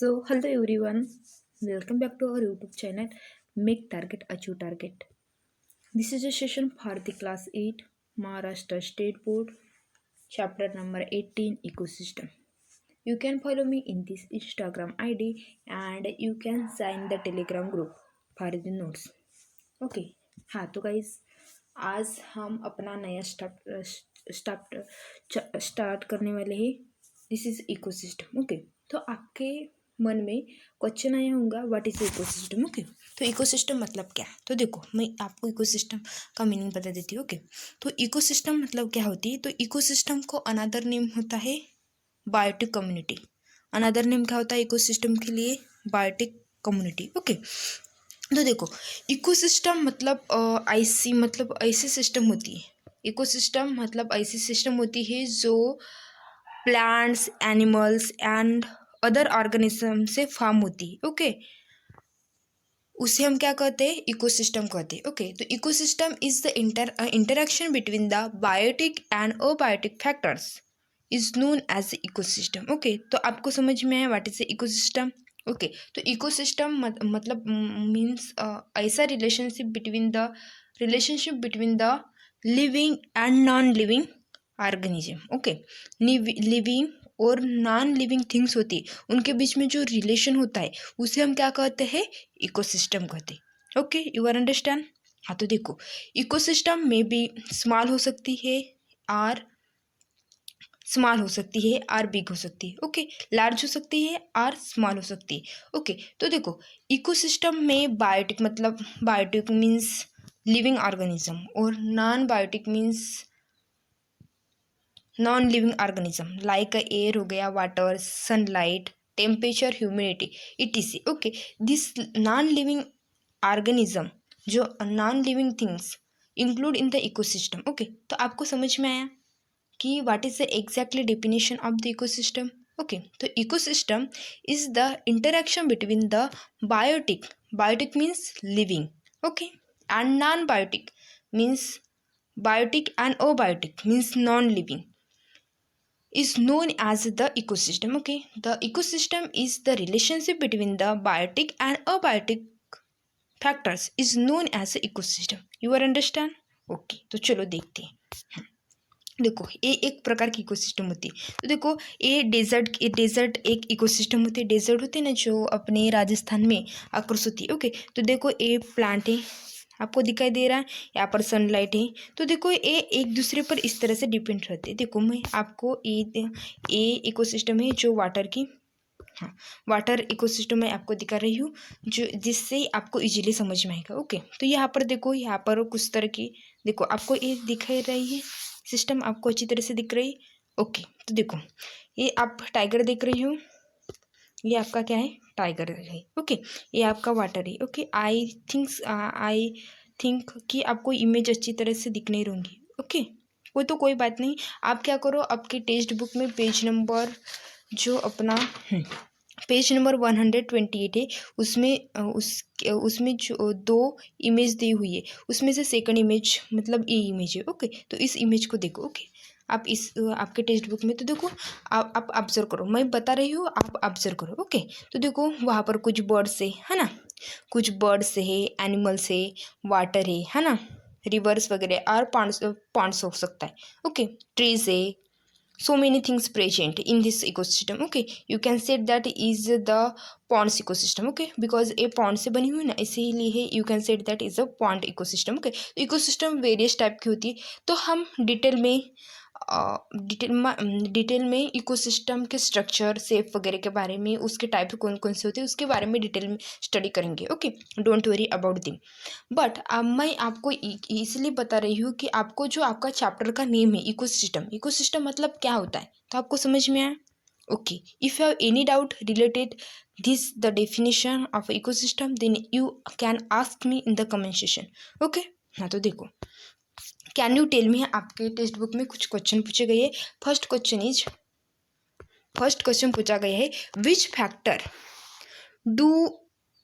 So, hello everyone, welcome back to our YouTube channel Make Target Achieve Target. This is a session for the class 8 Maharashtra State Board, chapter number 18 Ecosystem. You can follow me in this Instagram ID and you can sign the Telegram group for the notes. Okay हाँ तो guys आज हम अपना नया start करने वाले हैं. This is ecosystem. Okay तो आपके मन में क्वेश्चन आया होगा व्हाट इज इकोसिस्टम. ओके तो इकोसिस्टम मतलब क्या. तो देखो मैं आपको इकोसिस्टम का मीनिंग बता देती हूँ. ओके तो इकोसिस्टम मतलब क्या होती है. तो इकोसिस्टम को अनदर नेम होता है बायोटिक कम्युनिटी. अनदर नेम क्या होता है इकोसिस्टम के लिए. Biotic community. ओके तो देखो इकोसिस्टम मतलब ऐसी सिस्टम होती है. इकोसिस्टम मतलब ऐसी सिस्टम होती है जो plants animals and other organism से फॉर्म होती है. ओके उसे हम क्या कहते हैं इकोसिस्टम कहते हैं. ओके तो ecosystem is the interaction between the biotic and abiotic factors is known as ecosystem. Okay तो आपको समझ में आया व्हाट इज इकोसिस्टम. ओके तो इकोसिस्टम मतलब मीन्स ऐसा relationship between the living and non living organism. Okay living और non living things होती है उनके बीच में जो रिलेशन होता है उसे हम क्या कहते हैं इकोसिस्टम कहते हैं. Okay you are understand. हाँ तो देखो इकोसिस्टम में भी स्मॉल हो सकती है और बिग हो सकती है. ओके लार्ज हो सकती है और स्मॉल हो सकती है. ओके तो देखो इकोसिस्टम में बायोटिक मीन्स लिविंग ऑर्गेनिज्म और non biotic means non living organism like air हो गया, water, sunlight, temperature, humidity etc. Okay this non living organism जो non living things include in the ecosystem. Okay तो आपको समझ में आया कि what is the exactly definition of the ecosystem. Okay तो ecosystem is the interaction between the biotic means living. Okay and non biotic means biotic and abiotic means non living is known as the ecosystem. Okay the ecosystem is the relationship between the biotic and abiotic factors is known as the ecosystem. You are understand. okay तो चलो देखते हैं. देखो ये एक प्रकार की ecosystem होती है. तो देखो ये डेजर्ट एक इकोसिस्टम होती है. डेजर्ट होते हैं ना जो अपने राजस्थान में आकर्षित होती है. ओके तो देखो ये प्लांट है आपको दिखाई दे रहा है. यहाँ पर सनलाइट है. तो देखो ये एक दूसरे पर इस तरह से डिपेंड रहते हैं. देखो मैं आपको ये इकोसिस्टम है जो वाटर की वाटर इकोसिस्टम मैं आपको दिखा रही हूँ जो जिससे आपको इजीली समझ में आएगा. ओके तो यहाँ पर देखो यहाँ पर कुछ तरह की देखो आपको ये दिखाई रही है सिस्टम आपको अच्छी तरह से दिख रही है. ओके तो देखो ये आप टाइगर देख रही हो. ये आपका क्या है टाइगर है. ओके ये आपका वाटर है. ओके आई थिंक कि आपको इमेज अच्छी तरह से दिख नहीं रही. ओके कोई बात नहीं. आप क्या करो आपके टेक्स्ट बुक में पेज नंबर जो अपना पेज नंबर 128 है उसमें जो 2 इमेज दी हुई है उसमें से सेकंड इमेज मतलब ये इमेज है. ओके तो इस इमेज को देखो. ओके आप इस आपके टेक्स्ट बुक में तो देखो आप ऑब्जर्व करो. मैं बता रही हूँ आप ऑब्जर्व करो. ओके तो देखो वहाँ पर कुछ बर्ड्स है ना. कुछ बर्ड्स है, एनिमल्स है, वाटर है ना, रिवर्स वगैरह और पॉन्ड्स हो सकता है. ओके ट्रीज है. so many things present in this ecosystem. okay you can say that is the ponds ecosystem. okay because a pond से बनी हुई ना इसीलिए you can say that is a pond ecosystem. okay ecosystem various type की होती है. तो हम डिटेल में इकोसिस्टम के स्ट्रक्चर शेप वगैरह के बारे में उसके टाइप कौन कौन से होते हैं उसके बारे में डिटेल में स्टडी करेंगे. Okay don't worry about them. But अब मैं आपको इसलिए बता रही हूँ कि आपको जो आपका चैप्टर का नेम है इकोसिस्टम मतलब क्या होता है तो आपको समझ में आया. Okay if you have any doubt related this the definition of ecosystem then you can ask me in the comment session. Okay हाँ तो देखो कैन यू टेल मी आपके टेक्स्ट बुक में कुछ क्वेश्चन पूछे गए. फर्स्ट क्वेश्चन पूछा गया है which factor do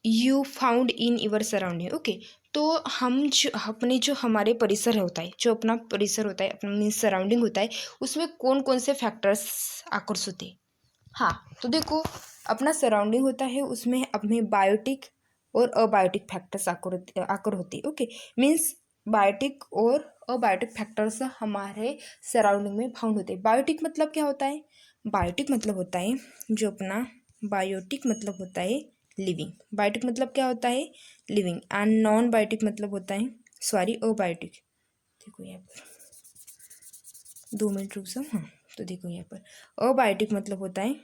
you found in your surrounding. Okay तो हम जो हमारे परिसर होता है जो अपना परिसर होता है अपना मीन्स सराउंडिंग होता है उसमें कौन कौन से फैक्टर्स आकर्षित होते हैं. हाँ तो देखो अपना सराउंडिंग होता है उसमें अपने बायोटिक और अबायोटिक फैक्टर्स आकर होते। ओके, मीन्स बायोटिक और अबायोटिक फैक्टर्स हमारे सराउंडिंग में फाउंड होते हैं। बायोटिक मतलब क्या होता है? बायोटिक मतलब होता है जो अपना बायोटिक मतलब होता है लिविंग। बायोटिक मतलब क्या होता है? लिविंग। एंड नॉन बायोटिक मतलब होता है अबायोटिक। देखो यहाँ पर 2 मिनट रुक जाओ। हाँ, तो देखो यहाँ पर अबायोटिक मतलब होता है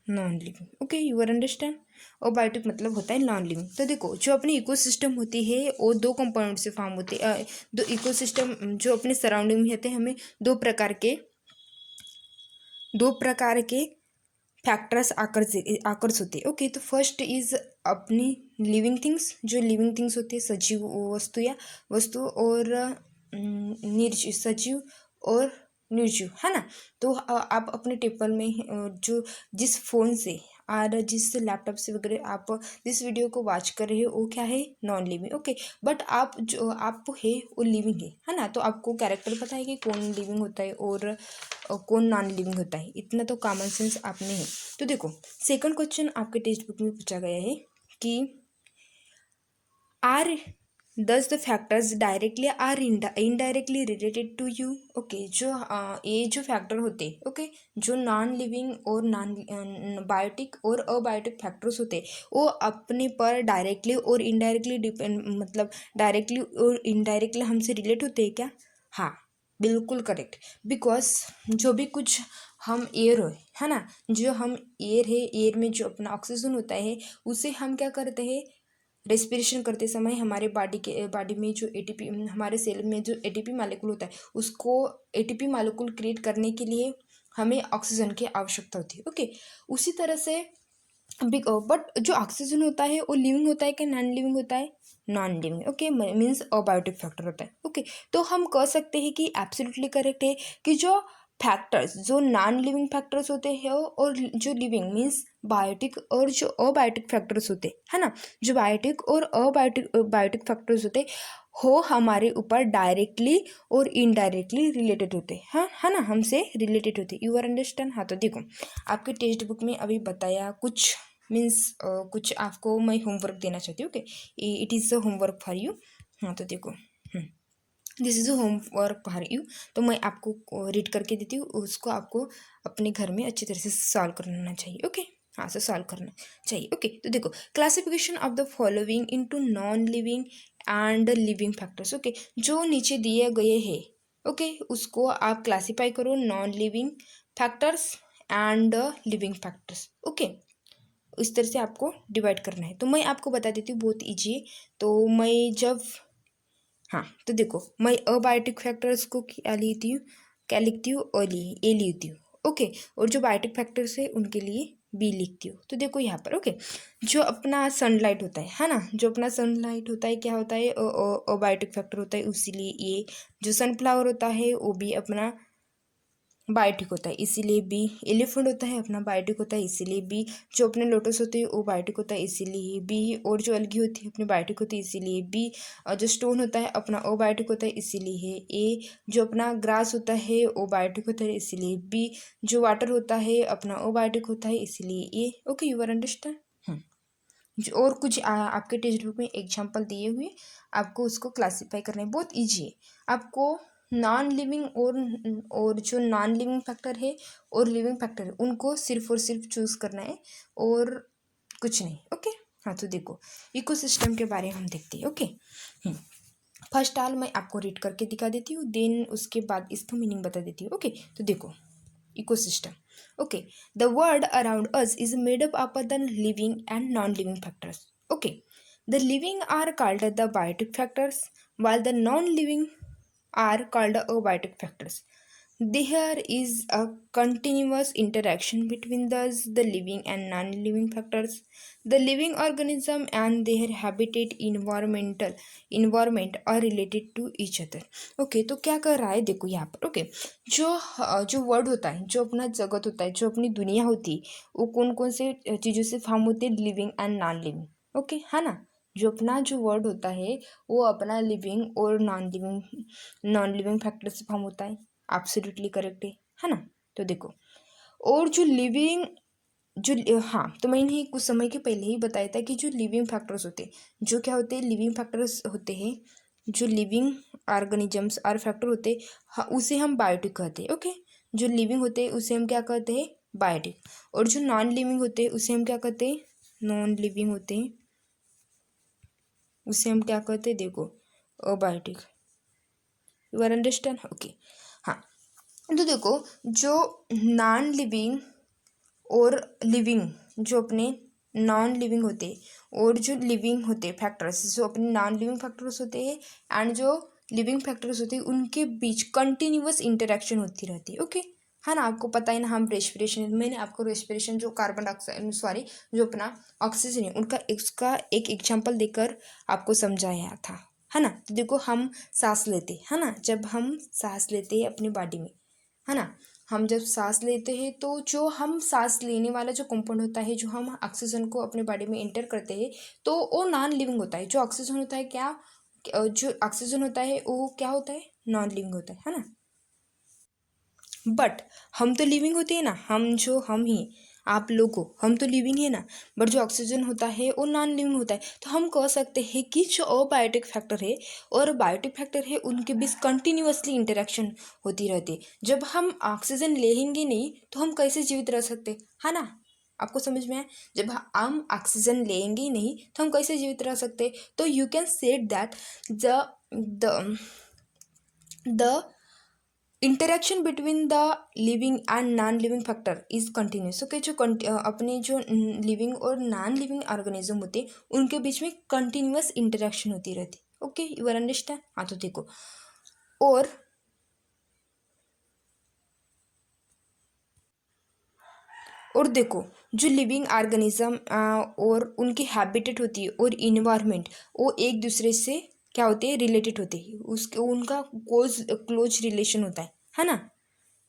non living. Okay, you are understand. Abiotic मतलब होता है नॉन लिविंग। तो देखो जो अपनी इकोसिस्टम होती है वो 2 कंपोनेंट से फॉर्म होती है। दो इकोसिस्टम जो अपने सराउंडिंग में होते हैं, हमें दो प्रकार के फैक्टर्स आकर्ष होते हैं। ओके, तो फर्स्ट इज अपनी लिविंग थिंग्स, जो लिविंग थिंग्स होती है सजीव वस्तु और निर्जीव, सजीव और निर्जीव, है ना। तो आप अपने टेबल में जो जिस फ़ोन से और जिस लैपटॉप से वगैरह आप जिस वीडियो को वॉच कर रहे हो वो क्या है? Non living. ओके, बट आप जो आप है वो लिविंग है ना। तो आपको कैरेक्टर पता है कि कौन लिविंग होता है और कौन नॉन लिविंग होता है, इतना तो कॉमन सेंस आप में है। तो देखो सेकंड क्वेश्चन आपके टेक्स्ट बुक में पूछा गया है कि are does the factors directly or indirectly related to you? Okay, ये जो फैक्टर होते हैं, ओके, जो नॉन लिविंग और नॉन बायोटिक और अबायोटिक फैक्टर्स होते हैं वो अपने पर डायरेक्टली और इनडायरेक्टली डिपेंड, मतलब डायरेक्टली और इनडायरेक्टली हमसे रिलेट होते हैं क्या? हाँ, बिल्कुल करेक्ट। बिकॉज जो भी कुछ हम एयर है ना, जो हम एयर है, एयर में जो अपना ऑक्सीजन होता है उसे हम क्या करते हैं? रेस्पिरेशन करते समय हमारे बॉडी में जो एटीपी, हमारे सेल में जो एटीपी मालिक्यूल होता है उसको एटीपी मालिक्यूल क्रिएट करने के लिए हमें ऑक्सीजन की आवश्यकता होती है। ओके, उसी तरह से बट जो ऑक्सीजन होता है वो लिविंग होता है कि नॉन लिविंग होता है? Non living. Okay, means abiotic factor होता है। ओके, तो हम कह सकते हैं कि एब्सोल्युटली करेक्ट है कि जो फैक्टर्स जो नॉन लिविंग फैक्टर्स होते हैं और जो लिविंग मीन्स बायोटिक और जो अबायोटिक फैक्टर्स होते हैं, है ना, जो बायोटिक और बायोटिक फैक्टर्स होते हो हमारे ऊपर डायरेक्टली और इनडायरेक्टली रिलेटेड होते हैं, है ना, हमसे रिलेटेड होते। You are understand. हाँ, तो देखो आपके टेक्स्ट बुक में अभी बताया कुछ, मीन्स कुछ आपको मैं होमवर्क देना चाहती हूँ। Okay, it is a homework for you. हाँ, तो देखो this is a homework for you. तो मैं आपको रीड करके देती हूँ, उसको आपको अपने घर में अच्छी तरह से सॉल्व करना चाहिए। ओके, हाँ, से सॉल्व करना चाहिए। ओके, तो देखो classification of the following into non living and living factors. Okay, जो नीचे दिए गए हैं, ओके, उसको आप क्लासीफाई करो non living factors and living factors. Okay, इस तरह से आपको डिवाइड करना है। तो मैं आपको बता देती हूँ, बहुत ईजी है। तो मैं जब हाँ, तो देखो मैं अबायोटिक फैक्टर्स को क्या लिखती हूँ? ए लिखती हूँ। ओके, और जो बायोटिक फैक्टर्स है उनके लिए बी लिखती हूँ। तो देखो यहाँ पर, ओके, जो अपना सनलाइट होता है ना, जो अपना सनलाइट होता है क्या होता है? अबायोटिक फैक्टर होता है, इसीलिए ये जो सनफ्लावर होता है वो भी अपना बायोटिक होता है, इसीलिए बी। एलिफेंट होता है अपना बायोटिक होता है, इसीलिए बी। जो अपने लोटस होते हैं वो बायोटिक होता है, इसीलिए बी। और जो अलगी होती है अपनी बायोटिक होती है, इसीलिए बी। और जो स्टोन होता है अपना ओ बायोटिक होता है, इसीलिए ए। जो अपना ग्रास होता है वो बायोटिक होता है, इसीलिए बी। जो वाटर होता है अपना ओ बायोटिक होता है, इसीलिए ए। Okay, you are understand. और कुछ आपके टेक्स्ट बुक में एग्जाम्पल दिए हुए, आपको उसको क्लासीफाई करना है, बहुत ईजी है। आपको नॉन लिविंग और जो नॉन लिविंग फैक्टर है और लिविंग फैक्टर है उनको सिर्फ और सिर्फ चूज़ करना है और कुछ नहीं। ओके, हाँ, तो देखो इकोसिस्टम के बारे में हम देखते हैं। ओके, फर्स्ट ऑल मैं आपको रीड करके दिखा देती हूँ, देन उसके बाद इसका मीनिंग बता देती हूँ। ओके, तो देखो ecosystem. Okay, the world around us is made up of the living and non-living factors. Okay, the living are called the biotic factors while the non-living are called abiotic factors. There is a continuous interaction between the living and non-living factors. The living organism and their habitat environment are related to each other. Okay, तो क्या कर रहा है देखो यहाँ पर। Okay, जो word होता है, जो अपना जगत होता है, जो अपनी दुनिया होती है वो कौन कौन से चीज़ों से फॉर्म होती है? Living and non living. Okay, है ना, जो अपना जो वर्ड होता है वो अपना लिविंग और नॉन लिविंग फैक्टर से फॉर्म होता है। एब्सोल्युटली करेक्ट है ना। तो देखो, और जो लिविंग हाँ, तो मैंने कुछ समय के पहले ही बताया था कि जो लिविंग फैक्टर्स होते हैं, जो क्या होते हैं, लिविंग फैक्टर्स होते हैं, जो लिविंग ऑर्गेनिजम्स और फैक्टर होते हैं, हाँ, उसे हम बायोटिक कहते हैं। ओके, जो लिविंग होते हैं उसे हम क्या कहते हैं, बायोटिक। और जो नॉन लिविंग होते हैं उसे हम क्या कहते हैं, नॉन लिविंग होते हैं, उसे हम क्या कहते हैं, देखो, abiotic. You are understand? Okay, हाँ। तो देखो, जो नॉन लिविंग और लिविंग, जो अपने नॉन लिविंग होते हैं और जो लिविंग होते हैं फैक्टर्स, जो अपने नॉन लिविंग फैक्टर्स होते हैं एंड जो लिविंग फैक्टर्स होते हैं, उनके बीच कंटिन्यूअस इंटरेक्शन होती रहती है। ओके, है ना, आपको पता है ना, हम रेस्पिरेशन, मैंने आपको रेस्पिरेशन जो कार्बन डाइऑक्साइड, सॉरी, जो अपना ऑक्सीजन है उनका इसका एक एग्जाम्पल देकर आपको समझाया था, है ना। तो देखो, हम सांस लेते है ना, जब हम सांस लेते हैं अपनी बॉडी में, है ना, हम जब सांस लेते हैं तो जो हम सांस लेने वाला जो कंपाउंड होता है, जो हम ऑक्सीजन को अपने बॉडी में इंटर करते हैं, तो वो नॉन लिविंग होता है। जो ऑक्सीजन होता है, क्या, जो ऑक्सीजन होता है वो क्या होता है, नॉन लिविंग होता है ना। बट हम तो लिविंग होते हैं ना, हम ही आप लोगों, हम तो लिविंग है ना, बट जो ऑक्सीजन होता है वो नॉन लिविंग होता है। तो हम कह सकते हैं कि जो अबायोटिक फैक्टर है और बायोटिक फैक्टर है, उनके बीच कंटिन्यूअसली इंटरेक्शन होती रहती है। जब हम ऑक्सीजन लेंगे नहीं तो हम कैसे जीवित रह सकते, है ना। आपको समझ में आया? जब हम ऑक्सीजन लेंगे ही नहीं तो हम कैसे जीवित रह सकते। तो you can said that the the interaction between the living and non living factor is continuous. Okay, जो अपने जो लिविंग और नॉन लिविंग ऑर्गेनिज्म होते हैं उनके बीच में कंटिन्यूस इंटरेक्शन होती रहती। Okay, you are understand? हाँ, तो देखो, और और देखो, जो लिविंग ऑर्गेनिज्म और उनकी हैबिटेट होती है और इन्वायरमेंट, वो एक दूसरे से क्या होते हैं, रिलेटेड होते हैं, उसके उनका क्लोज रिलेशन होता है ना।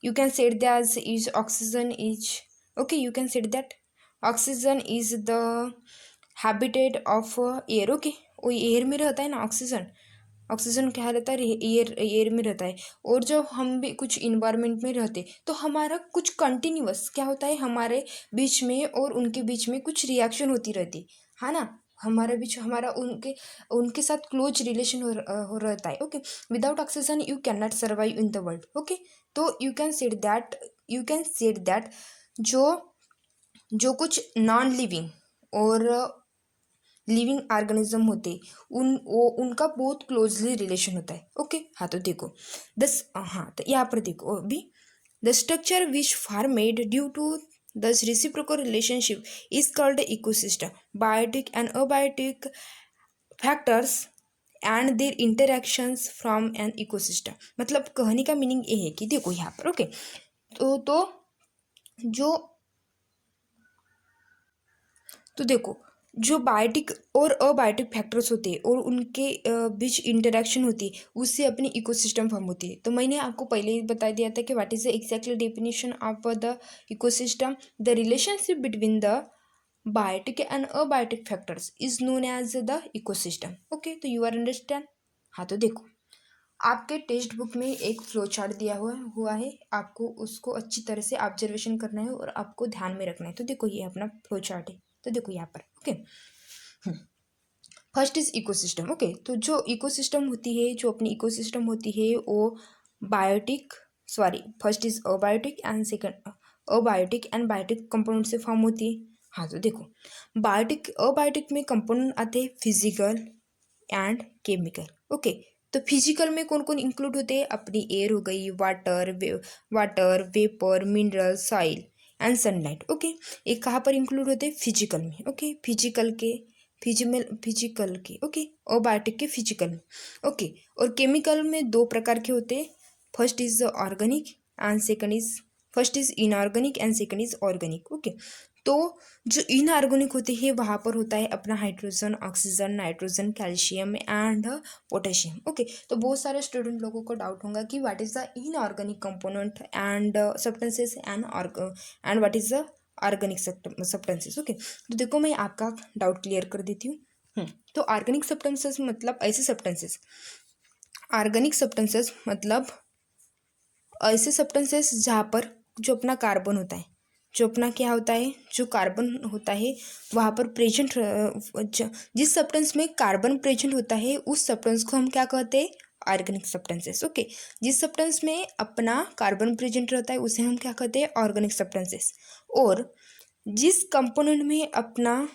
You can say that is oxygen is, okay, you can say that oxygen is the habitat of air। okay, वो एयर में रहता है ना ऑक्सीजन, ऑक्सीजन क्या रहता है, एयर में रहता है। और जब हम भी कुछ इन्वायरमेंट में रहते तो हमारा कुछ कंटिन्यूअस क्या होता है, हमारे बीच में और उनके बीच में कुछ रिएक्शन होती रहती है ना। हमारे बीच, हमारा उनके उनके साथ क्लोज रिलेशन हो रहता है। Okay, without oxygen you can not survive in the world. Okay, तो यू कैन सेड दैट जो जो कुछ नॉन लिविंग और लिविंग ऑर्गेनिज्म होते, उनका बहुत क्लोजली रिलेशन होता है। ओके, हाँ, तो देखो, दस, हाँ, तो यहाँ पर देखो अभी, the structure which formed due to this reciprocal relationship is called ecosystem। Biotic and abiotic factors and their interactions from an ecosystem. मतलब कहने का मीनिंग ये है कि देखो यहाँ पर, ओके, तो जो तो देखो, जो बायोटिक और अबायोटिक फैक्टर्स होते हैं और उनके बीच इंटरेक्शन होती है, उससे अपनी इकोसिस्टम फॉर्म होती है। तो मैंने आपको पहले ही बता दिया था कि what is the exactly definition of the ecosystem. The relationship between the biotic and abiotic factors is known as the ecosystem. Okay, तो यू आर अंडरस्टैंड? हाँ, तो देखो, आपके टेक्स्ट बुक में एक फ्लो चार्ट दिया हुआ है, आपको उसको अच्छी तरह से ऑब्जर्वेशन करना है और आपको ध्यान में रखना है। तो देखो, ये अपना फ्लो चार्ट है, तो देखो यहाँ पर। Okay, first is ecosystem. Okay, तो जो इकोसिस्टम होती है, जो अपनी इकोसिस्टम होती है, वो biotic, sorry, first is abiotic and second abiotic and biotic component से फॉर्म होती है। हाँ, तो देखो, अबायोटिक में कंपोनेंट आते हैं फिजिकल एंड केमिकल। ओके, तो फिजिकल में कौन कौन इंक्लूड होते हैं, अपनी एयर हो गई, water vapour, mineral, soil and sunlight. Okay, ये कहाँ पर इंक्लूड होते हैं, फिजिकल में। ओके, फिजिकल के, ओके, और बायोटिक के फिजिकल में। ओके, और केमिकल में दो प्रकार के होते हैं, first is organic and second is first is inorganic and second is organic. Okay, तो जो इनऑर्गेनिक होते हैं वहाँ पर होता है अपना hydrogen, oxygen, nitrogen, calcium and potassium. Okay, तो बहुत सारे स्टूडेंट लोगों को डाउट होगा कि what is the inorganic component and substances and what is the organic substances. Okay, तो देखो, मैं आपका डाउट क्लियर कर देती हूँ। तो ऑर्गेनिक सब्सटेंसेस मतलब ऐसे सब्सटेंसेस, ऑर्गेनिक सब्सटेंसेस मतलब ऐसे सब्सटेंसेस जहाँ पर जो अपना कार्बन होता है, जो अपना क्या होता है, जो कार्बन होता है वहाँ पर प्रेजेंट, जिस सब्सटेंस में कार्बन प्रेजेंट होता है उस सब्सटेंस को हम क्या कहते हैं, ऑर्गेनिक सब्सटेंसेस। ओके, जिस सब्सटेंस में अपना कार्बन प्रेजेंट रहता है उसे हम क्या कहते हैं, ऑर्गेनिक सब्सटेंसेस। और जिस कंपोनेंट में अपना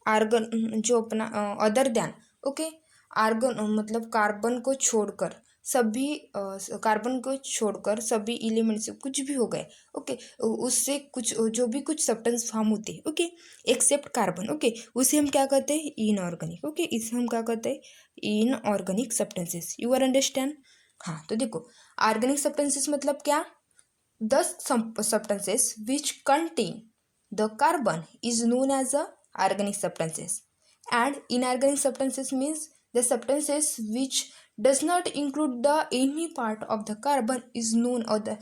आर्गन, जो अपना अदर दैन, ओके, आर्गन मतलब कार्बन को छोड़कर सभी कार्बन को छोड़कर सभी एलिमेंट्स कुछ भी हो गए, ओके, उससे कुछ जो भी कुछ सब्सटेंस फॉर्म होते हैं, ओके, एक्सेप्ट कार्बन, ओके, उसे हम क्या कहते हैं, इनऑर्गेनिक। ओके, इसे हम क्या कहते हैं, inorganic substances. You are understand. हाँ, तो देखो, ऑर्गेनिक सब्सटेंसेस मतलब क्या, the substances which contain the carbon is known as a organic substances, and inorganic substances means the substances which does not include the any part of the carbon is known, or the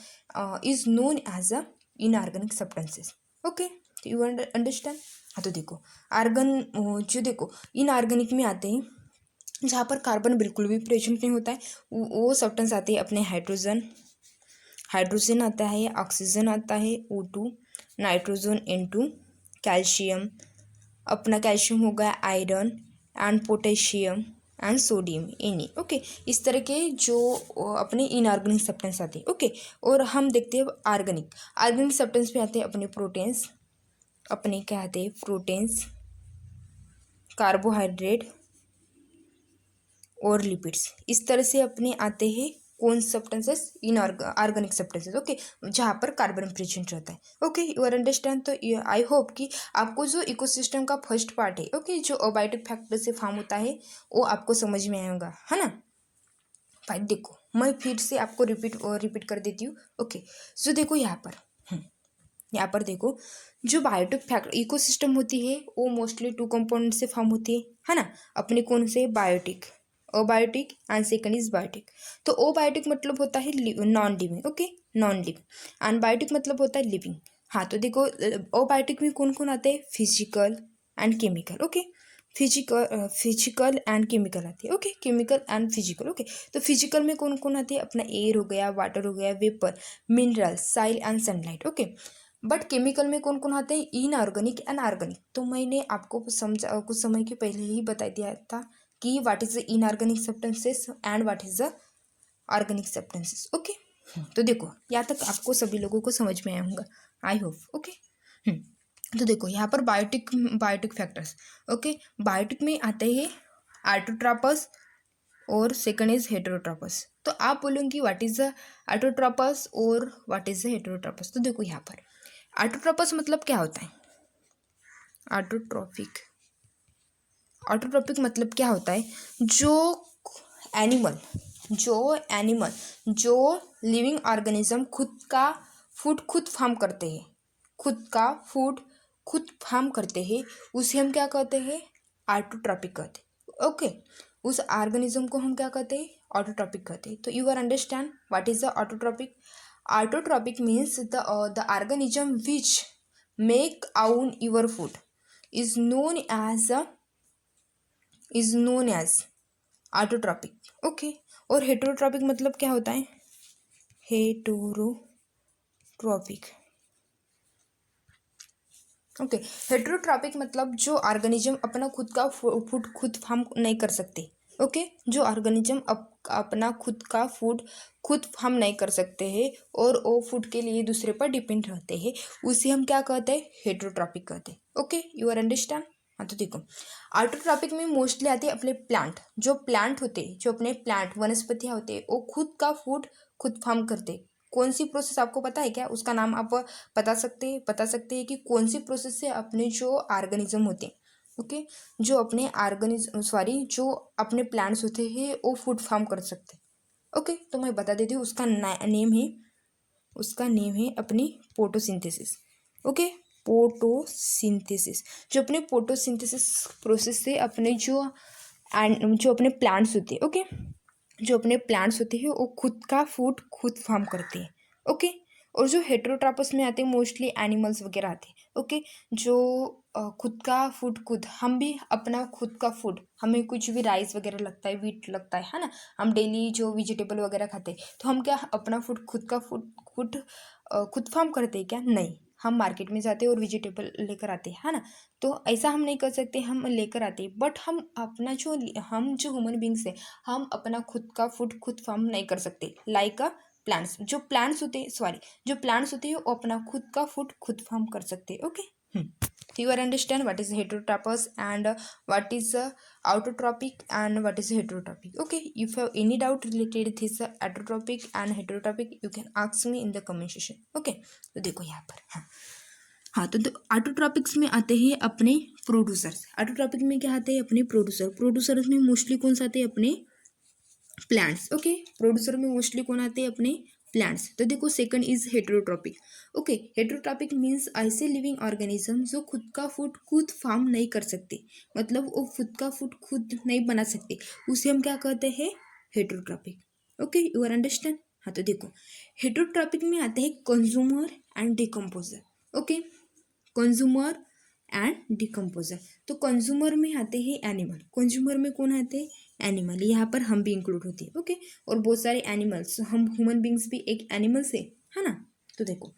is known as a inorganic substances. Okay, तो you understand। हाँ, तो देखो argon, जो देखो inorganic में आते हैं जहाँ पर कार्बन बिल्कुल भी प्रेजेंट नहीं होता है, वो सब्सटेंस आते हैं अपने हाइड्रोजन आता है, ऑक्सीजन आता है O2, नाइट्रोजन N2, कैल्शियम, अपना कैल्शियम हो गया iron, and potassium and sodium Na। Okay, इस तरह के जो अपने इनऑर्गेनिक सब्सटेंस आते हैं। ओके, और हम देखते हैं ऑर्गेनिक सब्सटेंस पे आते हैं अपने प्रोटीन्स, अपने क्या आते हैं, प्रोटीन्स, कार्बोहाइड्रेट और लिपिड्स। इस तरह से अपने आते हैं कौन सब्सटेंसेस, ऑर्गेनिक सब्सटेंसेस। ओके, जहाँ पर कार्बन प्रेजेंट रहता है। Okay, you are understand. तो आई होप कि आपको जो इकोसिस्टम का फर्स्ट पार्ट है, ओके, जो अबायोटिक फैक्टर से फॉर्म होता है वो आपको समझ में आएगा, है ना। भाई देखो, मैं फिर से आपको रिपीट कर देती हूँ। ओके, सो देखो यहाँ पर देखो, जो बायोटिक फैक्टर इकोसिस्टम होती है वो मोस्टली 2 कंपोनेंट से फॉर्म होती है ना। अपने कौन से, biotic, abiotic and second is biotic. तो अबायोटिक मतलब होता है non living, okay, non living, and biotic मतलब होता है लिविंग। हाँ, तो देखो अबायोटिक में कौन कौन आते हैं, physical and chemical. Okay, physical and chemical आती है। Okay, chemical and physical. Okay, तो फिजिकल में कौन कौन आती है, अपना एयर हो गया, वाटर हो गया, vapour, mineral, soil and sunlight. Okay, but chemical में कौन कौन आते हैं, इनऑर्गेनिक एंड ऑर्गेनिक। तो मैंने आपको कुछ समय के पहले ही बता दिया था कि what is the inorganic substances and what is the organic substances. Okay, तो देखो यहाँ तक आपको सभी लोगों को समझ में आएगा, आई होप। ओके, तो देखो यहाँ पर बायोटिक फैक्टर्स। ओके, बायोटिक में आते हैं ऑटोट्रॉपस और सेकंड इज हेटेरोट्रॉपस। तो आप बोलोगे व्हाट इज द ऑटोट्रॉपस और व्हाट इज द हेटेरोट्रॉपस। तो देखो यहाँ पर ऑटोट्रॉपस मतलब क्या होता है, ऑटोट्रॉपिक मतलब क्या होता है, जो एनिमल जो लिविंग ऑर्गेनिज्म खुद का फूड खुद फार्म करते हैं, उसे हम क्या कहते हैं, ऑटोट्रॉपिक कहते हैं। ओके, उस ऑर्गेनिज्म को हम क्या कहते हैं, ऑटोट्रॉपिक कहते हैं। तो you are understand what is the autotrophic. Autotrophic means the organism which make own your food is known as autotrophic. Okay, और हेटेरोट्रॉपिक मतलब क्या होता है, हेटेरोट्रॉपिक। ओके, हेटेरोट्रॉपिक मतलब जो ऑर्गेनिज्म अपना खुद का फूड खुद फार्म नहीं कर सकते। ओके, जो ऑर्गेनिज्म अपना खुद का फूड खुद फार्म नहीं कर सकते हैं और वो फूड के लिए दूसरे पर डिपेंड रहते हैं, उसे हम क्या कहते हैं, हेटेरोट्रॉपिक कहते हैं। Okay, you are understand. हाँ, तो देखो ऑटोट्रॉपिक में मोस्टली आते हैं अपने प्लांट, जो अपने प्लांट वनस्पतियाँ होते हैं वो खुद का फूड खुद फार्म करते हैं। कौन सी प्रोसेस आपको पता है क्या, उसका नाम आप बता सकते हैं कि कौन सी प्रोसेस से अपने जो ऑर्गेनिज्म होते हैं, ओके, जो अपने जो अपने प्लांट्स होते हैं वो फूड फार्म कर सकते हैं। ओके, तो मैं बता देती हूँ, उसका नेम है अपनी फोटोसिंथेसिस। ओके, फोटोसिंथेसिस, जो अपने फोटोसिंथेसिस प्रोसेस से अपने जो अपने प्लांट्स होते हैं, ओके, जो अपने प्लांट्स होते हैं वो खुद का फूड खुद फार्म करते हैं। ओके, और जो हेटेरोट्रॉपस में आते हैं मोस्टली एनिमल्स वगैरह आते हैं। ओके, जो खुद का फूड हम भी अपना खुद का फूड, हमें कुछ भी राइस वगैरह लगता है, वीट लगता है ना, हम डेली जो वेजिटेबल वगैरह खाते हैं, तो हम क्या अपना फूड खुद फार्म करते हैं क्या, नहीं, हम मार्केट में जाते और वेजिटेबल लेकर आते हैं, है ना। तो ऐसा हम नहीं कर सकते, हम लेकर आते, बट हम अपना जो ह्यूमन बींग्स है, हम अपना खुद का फूड खुद फार्म नहीं कर सकते। लाइक प्लांट्स, जो प्लांट्स होते हैं, सॉरी, जो प्लांट्स होते हैं वो अपना खुद का फूड खुद फार्म कर सकते हैं। Okay, so you are understand what is heterotropous and what is autotrophic and what is heterotrophic. Okay, if you have any doubt related this autotrophic and heterotrophic, you can ask me in the comment section. Okay, तो देखो यहाँ पर, हाँ तो ऑटोट्रॉपिक्स में आते हैं अपने प्रोड्यूसर्स। ऑटोट्रॉपिक में क्या आते हैं? अपने प्रोड्यूसर्स में मोस्टली कौन सा आते हैं? अपने प्लांट्स। ओके, प्रोड्यूसर में मोस्टली कौन आते हैं? अपने प्लांट्स। तो देखो second is heterotrophic. Okay, heterotrophic means ऐसे लिविंग ऑर्गेनिज्म जो खुद का फूड खुद फार्म नहीं कर सकते, मतलब वो खुद का फूड खुद नहीं बना सकते, उसे हम क्या कहते हैं? Heterotrophic. Okay, you are understand. हाँ तो देखो हेटेरोट्रॉपिक में आते हैं consumer and decomposer. Okay, consumer and decomposer. तो कंज्यूमर में आते हैं एनिमल, कंज्यूमर में कौन आते हैं? एनिमल, यहाँ पर हम भी इंक्लूड होते हैं। ओके, और बहुत सारे एनिमल्स, हम ह्यूमन बींग्स भी एक एनिमल से, है ना। तो देखो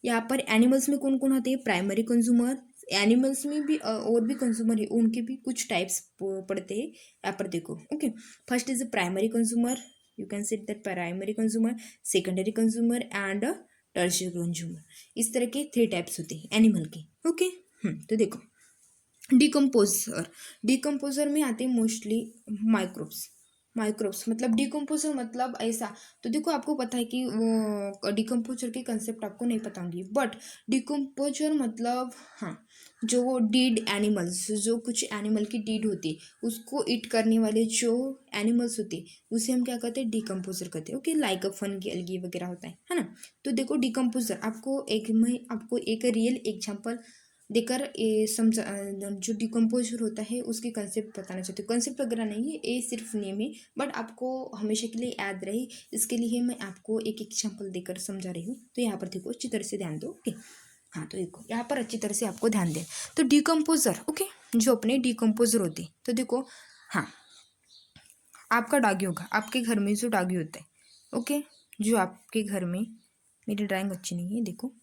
यहाँ पर एनिमल्स में कौन कौन आते हैं? Primary consumer. एनिमल्स में भी और भी कंज्यूमर है, उनके भी कुछ टाइप्स पड़ते हैं यहाँ पर देखो। Okay, first is primary consumer, you can set that primary consumer, secondary consumer and tertiary consumer. इस तरह के 3 टाइप्स होते हैं एनिमल के। ओके, तो देखो डिकम्पोजर में आते हैं मोस्टली माइक्रोब्स मतलब डिकम्पोजर मतलब ऐसा। तो देखो आपको पता है कि वो डिकम्पोजर के कंसेप्ट आपको नहीं पता होंगी, बट डिकम्पोजर मतलब हाँ, जो डीड एनिमल्स, जो कुछ एनिमल की डीड होती है उसको ईट करने वाले जो एनिमल्स होते हैं उसे हम क्या कहते हैं? डिकम्पोजर कहते हैं। ओके, लाइक फंगी अलगी वगैरह होता है ना। तो देखो डिकम्पोजर, मैं आपको एक रियल एग्जाम्पल देकर ये समझा, जो डिकम्पोजर होता है उसकी कंसेप्ट बताना चाहती हूँ। कंसेप्ट वगैरह नहीं है, ये सिर्फ नेम है, बट आपको हमेशा के लिए याद रहे इसके लिए मैं आपको एक एग्जाम्पल देकर समझा रही हूँ। तो यहाँ पर देखो अच्छी तरह से ध्यान दो। ओके, हाँ तो देखो यहाँ पर अच्छी तरह से आपको ध्यान दें। तो डिकम्पोजर, ओके, जो अपने डिकम्पोजर होते, तो देखो हाँ, आपका डॉगी होगा, आपके घर में जो डॉगी होता है, ओके, जो आपके घर में, मेरी ड्राइंग अच्छी नहीं है देखो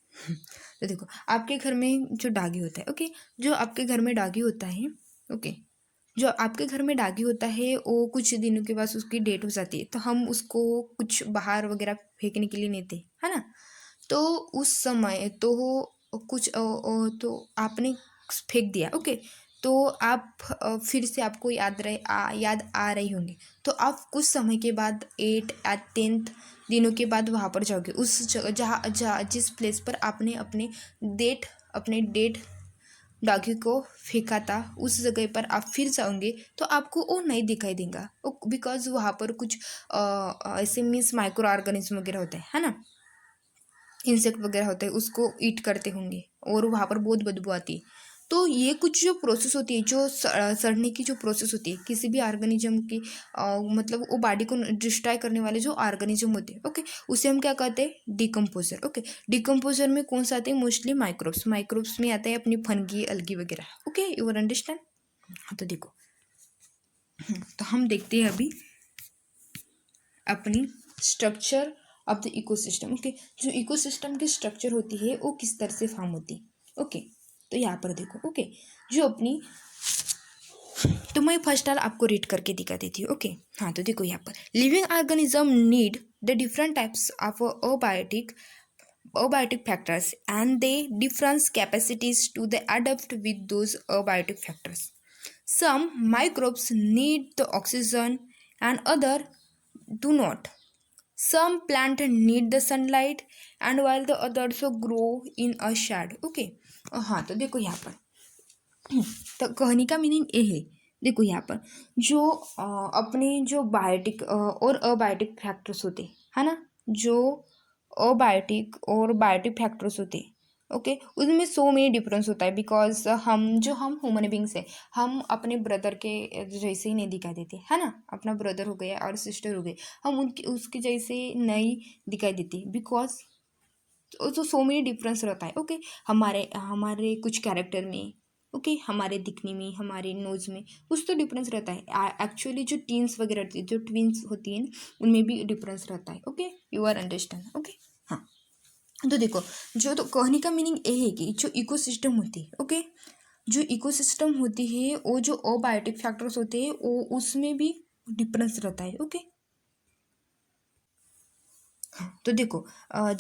तो देखो आपके घर में जो डॉगी होता है, ओके, जो आपके घर में डॉगी होता है, ओके, जो आपके घर में डॉगी होता है वो कुछ दिनों के बाद उसकी डेथ हो जाती है, तो हम उसको कुछ बाहर वगैरह फेंकने के लिए नहीं थे, है ना। तो उस समय तो तो आपने फेंक दिया। ओके, तो आप फिर से आपको याद आ रही होंगी, तो आप कुछ समय के बाद 8 या 10 दिनों के बाद वहाँ पर जाओगे, उस जगह जहाँ जिस प्लेस पर आपने अपने डेड डॉगी को फेंका था, उस जगह पर आप फिर जाओगे तो आपको वो नहीं दिखाई देगा, बिकॉज वहाँ पर कुछ ऐसे मीन्स माइक्रो ऑर्गेनिज्म वगैरह होते हैं, है ना, इंसेक्ट वगैरह होते हैं, उसको ईट करते होंगे और वहाँ पर बहुत बदबू आती है। तो ये कुछ जो प्रोसेस होती है, जो सड़ने की जो प्रोसेस होती है किसी भी ऑर्गेनिज्म की, मतलब वो बॉडी को डिस्ट्रॉय करने वाले जो ऑर्गेनिज्म होते हैं, ओके, उसे हम क्या कहते हैं? डिकम्पोजर। ओके, डिकम्पोजर में कौन सा आते हैं? मोस्टली माइक्रोब्स में आते हैं अपनी फंगी अलगी वगैरह। Okay, you are understand. हाँ तो देखो तो हम देखते हैं अभी अपनी structure of the ecosystem. Okay, जो इकोसिस्टम की स्ट्रक्चर होती है वो किस तरह से फॉर्म होती है। ओके, तो यहाँ पर देखो, ओके, जो अपनी, तो मैं फर्स्ट ऑल आपको रीड करके दिखा देती हूँ। ओके, हाँ तो देखो यहाँ पर living organism need the different types of abiotic factors and they different capacities to the adapt with those abiotic factors. Some microbes need the oxygen and other do not. Some plant need the sunlight and while the others grow in a shade. Okay, हाँ तो देखो यहाँ पर तो कहने का meaning ये है, देखो यहाँ पर जो अपने जो बायोटिक और अबायोटिक फैक्टर्स होते है ना, जो अबायोटिक और बायोटिक फैक्टर्स होते हैं, ओके, उसमें सो मेनी डिफरेंस होता है, बिकॉज हम ह्यूमन बींग्स है, हम अपने ब्रदर के जैसे ही नहीं दिखाई देते, है ना, अपना ब्रदर हो गया और सिस्टर हो गए, हम उनके उसके जैसे नहीं दिखाई देते, बिकॉज तो सो मेनी डिफरेंस रहता है। ओके, हमारे कुछ कैरेक्टर में, ओके, हमारे दिखने में, हमारे नोज में कुछ तो डिफरेंस रहता है। एक्चुअली जो टीन्स वगैरह होती है, जो ट्विंस होती हैं, उनमें भी डिफरेंस रहता है। Okay, you are understand. Okay, हाँ तो देखो, जो तो कहने का मीनिंग ये है कि जो इकोसिस्टम होती है, ओके, जो इकोसिस्टम होती है वो जो अबायोटिक फैक्टर्स होते हैं वो उसमें भी डिफरेंस रहता है, ओके। तो देखो,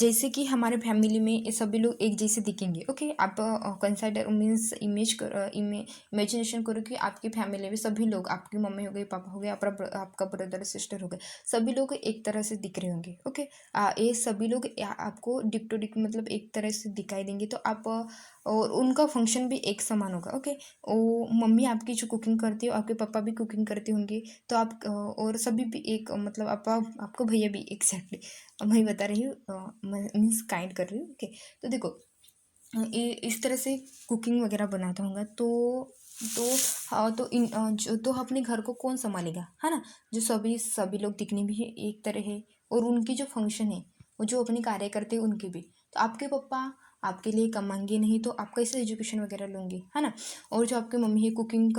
जैसे कि हमारे फैमिली में ये सभी लोग एक जैसे दिखेंगे, ओके। आप कंसिडर मीन्स इमेजिनेशन करो कि आपकी फैमिली में सभी लोग, आपकी मम्मी हो गई, पापा हो गए, आपका ब्रदर सिस्टर हो गए, सभी लोग एक तरह से दिख रहे होंगे, ओके। ये सभी लोग आपको डिप्टो डिप मतलब एक तरह से दिखाई देंगे, तो आप और उनका फंक्शन भी एक समान होगा, ओके। वो मम्मी आपकी जो कुकिंग करती है, आपके पापा भी कुकिंग करते होंगे, तो आप और सभी भी एक मतलब आपको भैया भी एग्जैक्टली मैं बता रही हूँ, मीन्स काइंड कर रही हूँ, ओके। तो देखो, इस तरह से कुकिंग वगैरह बनाता होगा, तो हाँ, तो जो तो अपने घर को कौन संभालेगा, है ना। जो सभी सभी लोग दिखने भी है एक तरह है, और उनकी जो फंक्शन है वो जो अपने कार्य करते हैं उनके भी, तो आपके पापा आपके लिए कमाएंगे नहीं तो आप कैसे एजुकेशन वगैरह लोगे, है ना। और जो आपकी मम्मी है कुकिंग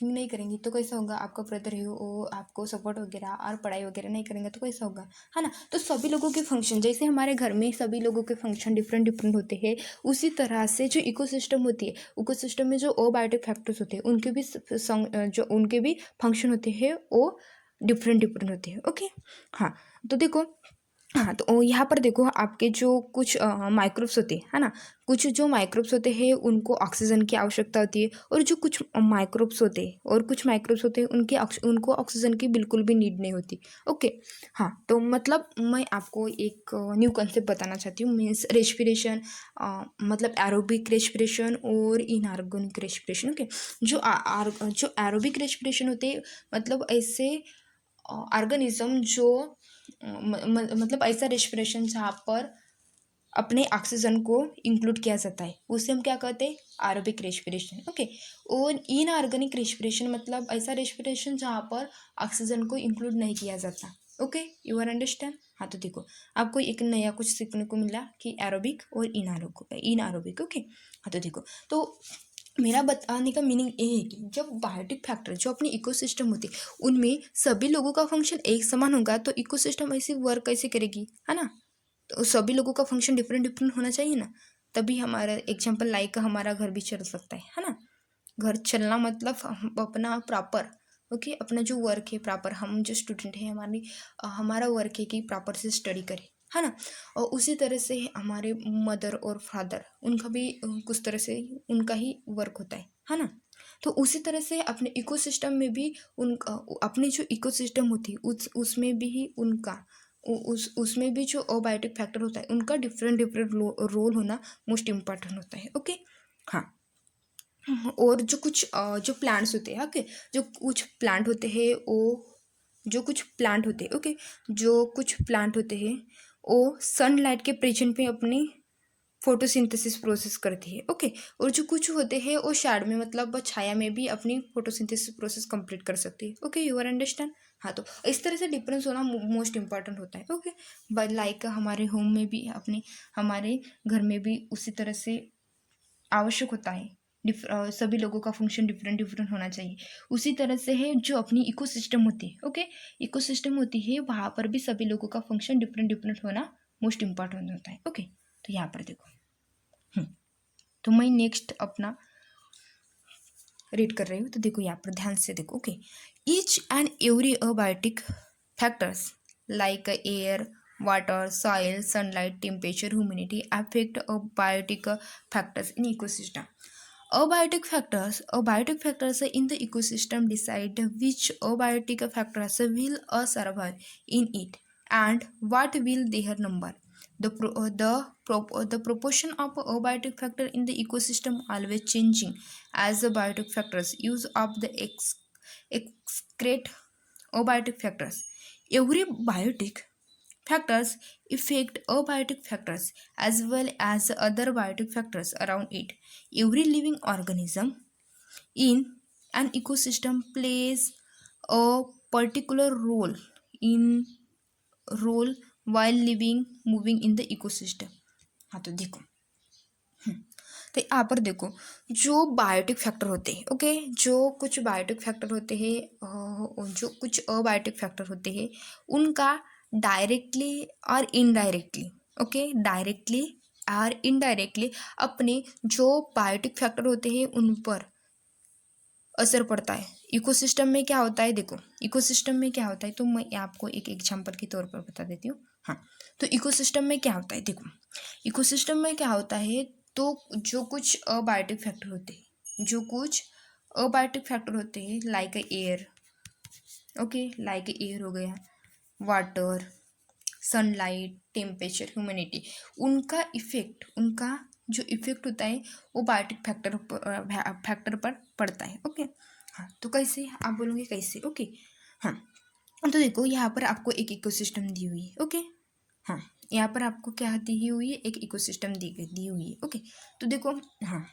नहीं करेंगी तो कैसा होगा, आपका ब्रदर है वो आपको सपोर्ट वगैरह और पढ़ाई वगैरह नहीं करेंगे तो कैसा होगा, है ना। तो सभी लोगों के फंक्शन, जैसे हमारे घर में सभी लोगों के फंक्शन डिफरेंट डिफरेंट होते हैं, उसी तरह से जो इकोसिस्टम होती है, इकोसिस्टम में जो अबायोटिक फैक्टर्स होते हैं उनके भी जो उनके भी फंक्शन होते हैं वो डिफरेंट डिफरेंट होते हैं, ओके। हाँ, तो देखो, हाँ, तो यहाँ पर देखो आपके जो कुछ माइक्रोब्स होते हैं, है ना। कुछ जो माइक्रोब्स होते हैं उनको ऑक्सीजन की आवश्यकता होती है, और जो कुछ माइक्रोब्स होते हैं और कुछ माइक्रोब्स होते हैं उनको ऑक्सीजन की बिल्कुल भी नीड नहीं होती, ओके। हाँ, तो मतलब मैं आपको एक न्यू कॉन्सेप्ट बताना चाहती हूँ, मीन्स रेस्पिरेशन, मतलब एरोबिक रेस्पिरेशन और इनऑर्गेनिक रेस्पिरेशन, ओके। जो एरोबिक रेस्पिरेशन होते हैं मतलब ऐसे ऑर्गेनिज्म जो मतलब ऐसा रेस्पिरेशन जहाँ पर अपने ऑक्सीजन को इंक्लूड किया जाता है उसे हम क्या कहते हैं, एरोबिक रेस्पिरेशन, ओके। और इनऑर्गेनिक रेस्पिरेशन मतलब ऐसा रेस्पिरेशन जहाँ पर ऑक्सीजन को इंक्लूड नहीं किया जाता, ओके। You are understand. हाँ, तो देखो, आपको एक नया कुछ सीखने को मिला कि एरोबिक और इनएरोबिक, ओके। हाँ, तो देखो, तो मेरा बताने का मीनिंग ये है कि जब बायोटिक फैक्टर जो अपनी इकोसिस्टम होती है उनमें सभी लोगों का फंक्शन एक समान होगा तो इकोसिस्टम ऐसी वर्क कैसे करेगी, है ना। तो सभी लोगों का फंक्शन डिफरेंट डिफरेंट होना चाहिए ना, तभी हमारा एग्जाम्पल लाइक हमारा घर भी चल सकता है ना। घर चलना मतलब हम अपना प्रॉपर, ओके, अपना जो वर्क है प्रॉपर, हम जो स्टूडेंट हैं हमारा वर्क है कि प्रॉपर से स्टडी करें, है ना। और उसी तरह से हमारे मदर और फादर उनका भी कुछ तरह से उनका ही वर्क होता है ना। तो उसी तरह से अपने इकोसिस्टम में भी उनका अपनी जो इकोसिस्टम होती है उसमें भी उनका उसमें भी जो अबायोटिक फैक्टर होता है उनका डिफरेंट डिफरेंट रोल होना मोस्ट इम्पॉर्टेंट होता है, ओके। हाँ, और जो प्लांट्स होते हैं, ओके, जो कुछ प्लांट होते हैं वो जो कुछ प्लांट होते हैं, ओके, जो कुछ प्लांट होते हैं वो सनलाइट के प्रेजेंट में अपनी फोटोसिंथेसिस प्रोसेस करती है, ओके। और जो कुछ होते हैं वो शाड में मतलब छाया में भी अपनी फोटोसिंथेसिस प्रोसेस कंप्लीट कर सकती है, ओके। You are understand. हाँ, तो इस तरह से डिफरेंस होना मोस्ट इंपॉर्टेंट होता है, ओके। बट लाइक हमारे होम में भी हमारे घर में भी उसी तरह से आवश्यक होता है, सभी लोगों का फंक्शन डिफरेंट डिफरेंट होना चाहिए। उसी तरह से है जो अपनी इकोसिस्टम होती है, ओके, इकोसिस्टम होती है वहाँ पर भी सभी लोगों का फंक्शन डिफरेंट डिफरेंट होना मोस्ट इम्पॉर्टेंट होता है, ओके। तो यहाँ पर देखो, तो मैं नेक्स्ट अपना रीड कर रही हूँ, तो देखो यहाँ पर ध्यान से देखो, okay. Each and every abiotic factors like air, water, soil, sunlight, temperature, humidity affect abiotic factors in ecosystem. Abiotic factors in the ecosystem decide which abiotic factors will survive in it and what will their number. The proportion of abiotic factor in the ecosystem always changing as the biotic factors use up the excrete abiotic factors. Every biotic factors affect abiotic factors as well as other biotic factors around it. Every living organism in an ecosystem plays a particular in role while living moving in the ecosystem. हाँ, तो देखो, तो यहाँ पर देखो जो biotic factor होते हैं, ओके, जो कुछ बायोटिक फैक्टर होते हैं जो कुछ अबायोटिक फैक्टर होते हैं उनका डायरेक्टली और इनडायरेक्टली, ओके, डायरेक्टली और इनडायरेक्टली अपने जो बायोटिक फैक्टर होते हैं उन पर असर पड़ता है। इकोसिस्टम में क्या होता है, देखो इकोसिस्टम में क्या होता है, तो मैं आपको एक एग्जांपल के तौर पर बता देती हूँ। हाँ, तो इकोसिस्टम में क्या होता है, देखो इकोसिस्टम में क्या होता है, तो जो कुछ अबायोटिक फैक्टर होते हैं, जो कुछ अबायोटिक फैक्टर होते हैं like air, okay, like air हो गया, वाटर, सनलाइट, टेम्परेचर, ह्यूमिडिटी, उनका जो इफेक्ट होता है वो बायोटिक फैक्टर पर पड़ता है। ओके, हाँ, तो कैसे आप बोलोगे कैसे, ओके, हाँ, तो देखो यहाँ पर आपको एक इकोसिस्टम दी हुई है। ओके, हाँ, यहाँ पर आपको क्या दी हुई है, एक इकोसिस्टम दी हुई है। ओके, तो देखो, हाँ,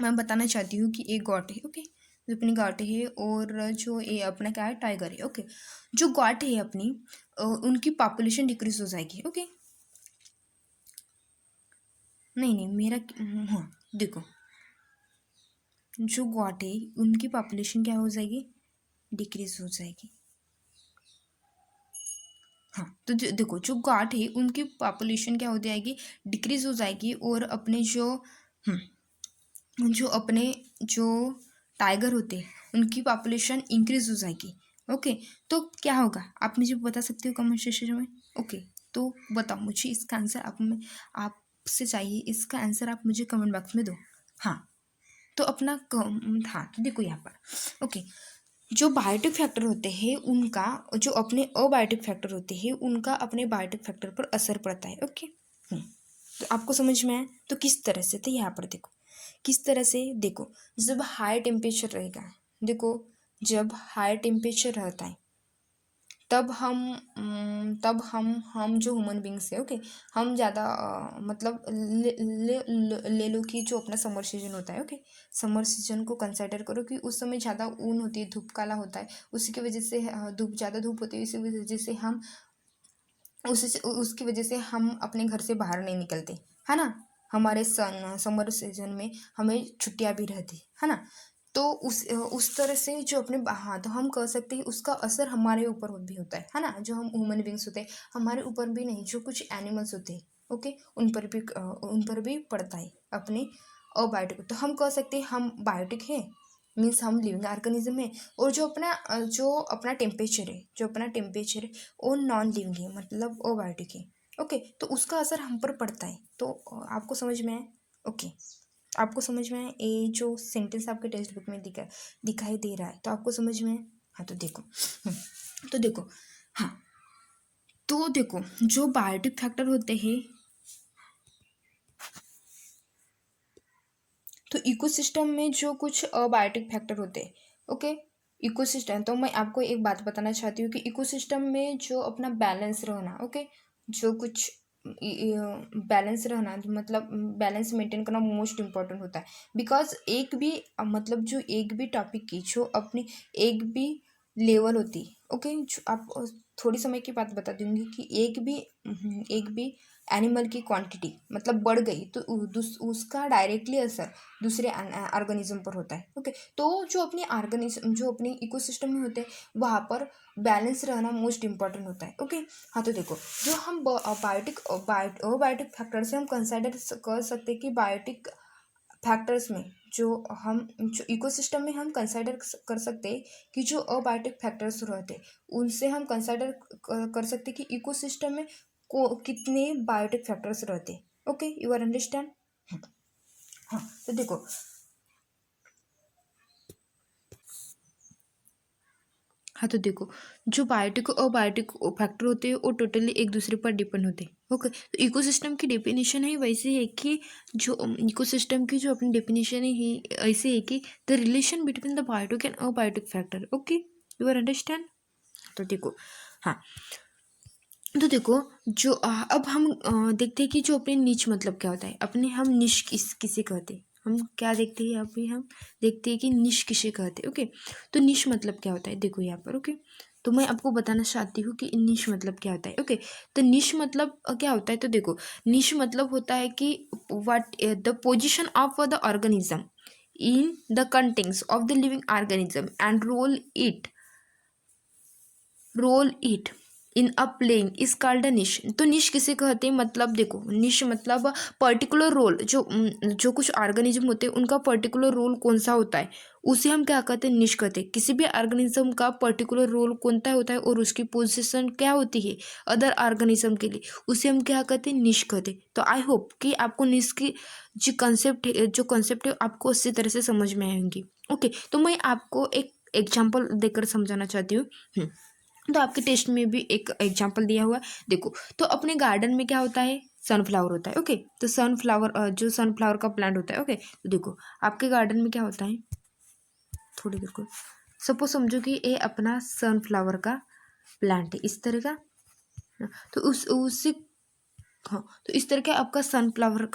मैं बताना चाहती हूँ कि एक गॉट है। ओके, जो अपनी गॉट है और जो ये अपना क्या है, टाइगर है। ओके, जो गॉट है अपनी उनकी पॉपुलेशन डिक्रीज हो जाएगी। ओके, नहीं मेरा, हाँ, देखो जो गॉट है उनकी पॉपुलेशन क्या हो जाएगी, डिक्रीज हो जाएगी। हाँ, तो देखो जो गॉट है उनकी पॉपुलेशन क्या हो जाएगी, डिक्रीज हो जाएगी, और अपने जो अपने जो टाइगर होते हैं उनकी पॉपुलेशन इंक्रीज हो जाएगी। ओके, तो क्या होगा आप मुझे बता सकते हो कमेंट सेक्शन में। ओके, तो बताओ मुझे इसका आंसर, आपसे चाहिए इसका आंसर, आप मुझे कमेंट बॉक्स में दो। हाँ, तो हाँ, तो देखो यहाँ पर, ओके, जो बायोटिक फैक्टर होते हैं उनका, जो अपने अबायोटिक फैक्टर होते हैं उनका अपने बायोटिक फैक्टर पर असर पड़ता है। ओके, तो आपको समझ में आया, तो किस तरह से, तो यहाँ पर देखो किस तरह से, देखो जब हाई टेम्परेचर रहेगा, देखो जब हाई टेम्परेचर रहता है तब हम जो ह्यूमन बींग्स है, ओके, हम ज़्यादा मतलब ले लो कि जो अपना समर सीजन होता है। ओके, समर सीजन को कंसिडर करो कि उस समय ज़्यादा ऊन होती है, धूप काला होता है, उसी की वजह से ज़्यादा धूप होती है, इसी वजह से हम उसकी वजह से हम अपने घर से बाहर नहीं निकलते, है ना, हमारे समर सीजन में हमें छुट्टियां भी रहती है ना, तो उस तरह से जो अपने, हाँ, तो हम कह सकते हैं उसका असर हमारे ऊपर भी होता है ना, जो हम ह्यूमन बींग्स होते हैं हमारे ऊपर भी नहीं, जो कुछ एनिमल्स होते हैं, ओके, उन पर भी पड़ता है अपने अबायोटिक, तो हम कह सकते हैं हम बायोटिक है, मीन्स हम लिविंग ऑर्गेनिज्म है, और जो अपना टेम्परेचर है वो नॉन लिविंग है, मतलब अबायोटिक है। ओके, तो उसका असर हम पर पड़ता है, तो आपको समझ में आए, ओके, आपको समझ में आए, ये जो सेंटेंस आपके टेक्स्ट बुक में दिखाई दे रहा है, तो आपको समझ में आए। हाँ, तो देखो, तो देखो, हाँ, तो देखो जो बायोटिक फैक्टर होते हैं, तो इकोसिस्टम में जो कुछ अबायोटिक फैक्टर होते हैं, ओके, इकोसिस्टम, तो मैं आपको एक बात बताना चाहती हूँ कि इकोसिस्टम में जो अपना बैलेंस रहना, ओके, जो कुछ बैलेंस रहना, मतलब बैलेंस मेंटेन करना मोस्ट इम्पोर्टेंट होता है, बिकॉज एक भी मतलब जो एक भी टॉपिक की जो अपनी एक भी लेवल होती है, ओके, जो आप थोड़ी समय की बात बता दूंगी कि एक भी एनिमल की क्वांटिटी मतलब बढ़ गई तो उसका डायरेक्टली असर दूसरे ऑर्गेनिज्म पर होता है। ओके, तो जो अपनी इकोसिस्टम में होते हैं वहाँ पर बैलेंस रहना मोस्ट इम्पॉर्टेंट होता है। ओके, हाँ, तो देखो जो हम बायोटिक फैक्टर से हम कंसिडर कर सकते हैं कि बायोटिक फैक्टर्स में जो इकोसिस्टम में हम कंसिडर कर सकते हैं कि जो अबायोटिक फैक्टर्स रहते हैं उनसे हम कंसिडर कर सकते हैं कि इकोसिस्टम में कितने बायोटिक फैक्टर्स रहते हैं। Okay, you are understand. हाँ, तो देखो, हाँ, तो देखो जो बायोटिक और अबायोटिक फैक्टर होते हैं वो टोटली एक दूसरे पर डिपेंड होते हैं। ओके, तो इकोसिस्टम की डेफिनेशन है वैसे है कि जो इकोसिस्टम की जो अपनी डेफिनेशन है ऐसे है कि the relation between the biotic and abiotic factor. Okay, you are understand. तो देखो, हाँ, तो देखो जो अब हम देखते हैं कि जो अपने निच मतलब क्या होता है, अपने हम निश किसे कहते हैं, हम क्या देखते हैं, अभी हम देखते हैं कि निश किसे कहते हैं। ओके, तो निश मतलब क्या होता है, देखो यहाँ पर। ओके, तो मैं आपको बताना चाहती हूँ कि निश मतलब क्या होता है। ओके, तो निश मतलब क्या होता है, तो देखो निश मतलब होता है कि what the position of the organism in the contents of the living organism and role it in a playing is called a niche. तो निश किसे कहते हैं, मतलब देखो निश मतलब पर्टिकुलर रोल, जो कुछ ऑर्गेनिज्म होते हैं उनका पर्टिकुलर रोल कौन सा होता है उसे हम क्या कहते हैं, निश कहते हैं। किसी भी ऑर्गेनिज्म का पर्टिकुलर रोल कौन सा होता है और उसकी पोजीशन क्या होती है अदर ऑर्गेनिज्म के लिए, उसे हम क्या कहते हैं, निश कहते हैं। तो आई होप कि आपको निश की जो कॉन्सेप्ट है आपको अच्छी तरह से समझ में आएंगी। ओके, तो मैं आपको एक एग्जाम्पल देकर समझाना चाहती हूँ। तो आपके टेस्ट में भी एक एग्जाम्पल दिया हुआ है, देखो। तो अपने गार्डन में क्या होता है, सनफ्लावर होता है। ओके, तो सनफ्लावर जो सनफ्लावर का प्लांट होता है। ओके, तो देखो आपके गार्डन में क्या होता है, थोड़ी देर को सपोज समझो कि ये अपना सनफ्लावर का प्लांट है इस तरह का। तो उसी हाँ, तो इस तरह का आपका सनफ्लावर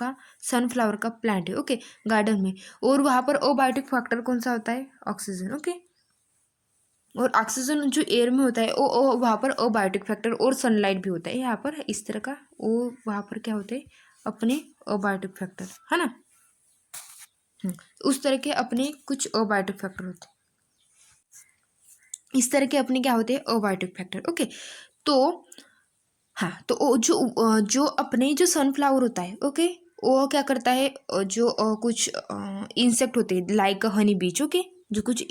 का प्लांट है। ओके, गार्डन में, और वहाँ पर ओबायोटिक फैक्टर कौन सा होता है, ऑक्सीजन। ओके, और ऑक्सीजन जो एयर में होता है वो वहाँ पर ओबायोटिक फैक्टर और सनलाइट भी होता है यहाँ पर इस तरह का। वो वहाँ पर क्या होते हैं, अपने ओबायोटिक फैक्टर, है ना। उस तरह के अपने कुछ ओबायोटिक फैक्टर होते हैं, इस तरह के अपने क्या होते हैं, ओबायोटिक फैक्टर। ओके, तो हाँ, तो जो अपने जो सनफ्लावर होता है, ओके, वो क्या करता है, जो कुछ इंसेक्ट होते हैं लाइक हनी बीज। ओके, जो कुछ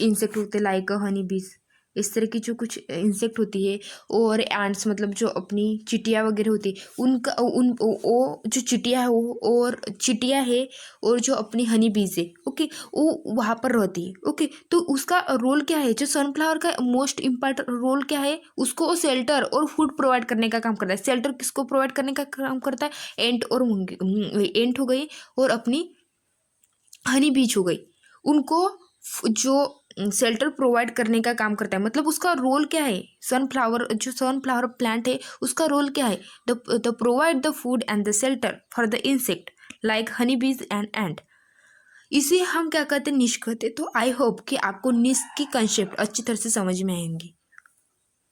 इंसेक्ट होते लाइक हनी बीज, इस तरह की जो कुछ इंसेक्ट होती है, और एंड्स मतलब जो अपनी चिटिया वगैरह होती है उनका वो जो चिटिया है वो और चिटिया है और जो अपनी हनी बीज है। ओके, वो वहाँ पर रहती है। ओके, तो उसका रोल क्या है, जो सनफ्लावर का मोस्ट इम्पॉर्टेंट रोल क्या है, उसको वो शेल्टर और फूड प्रोवाइड करने का काम करता है। शेल्टर किसको प्रोवाइड करने का काम करता है, एंट और एंट हो गई और अपनी हनी बीच हो गई, उनको जो शेल्टर प्रोवाइड करने का काम करता है। मतलब उसका रोल क्या है, जो सनफ्लावर प्लांट है उसका रोल क्या है, the provide the food and the shelter for the insect like Honey बीज एंड एंट। इसे हम क्या कहते हैं, निश कहते हैं। तो आई होप कि आपको निश की कंसेप्ट अच्छी तरह से समझ में आएंगी,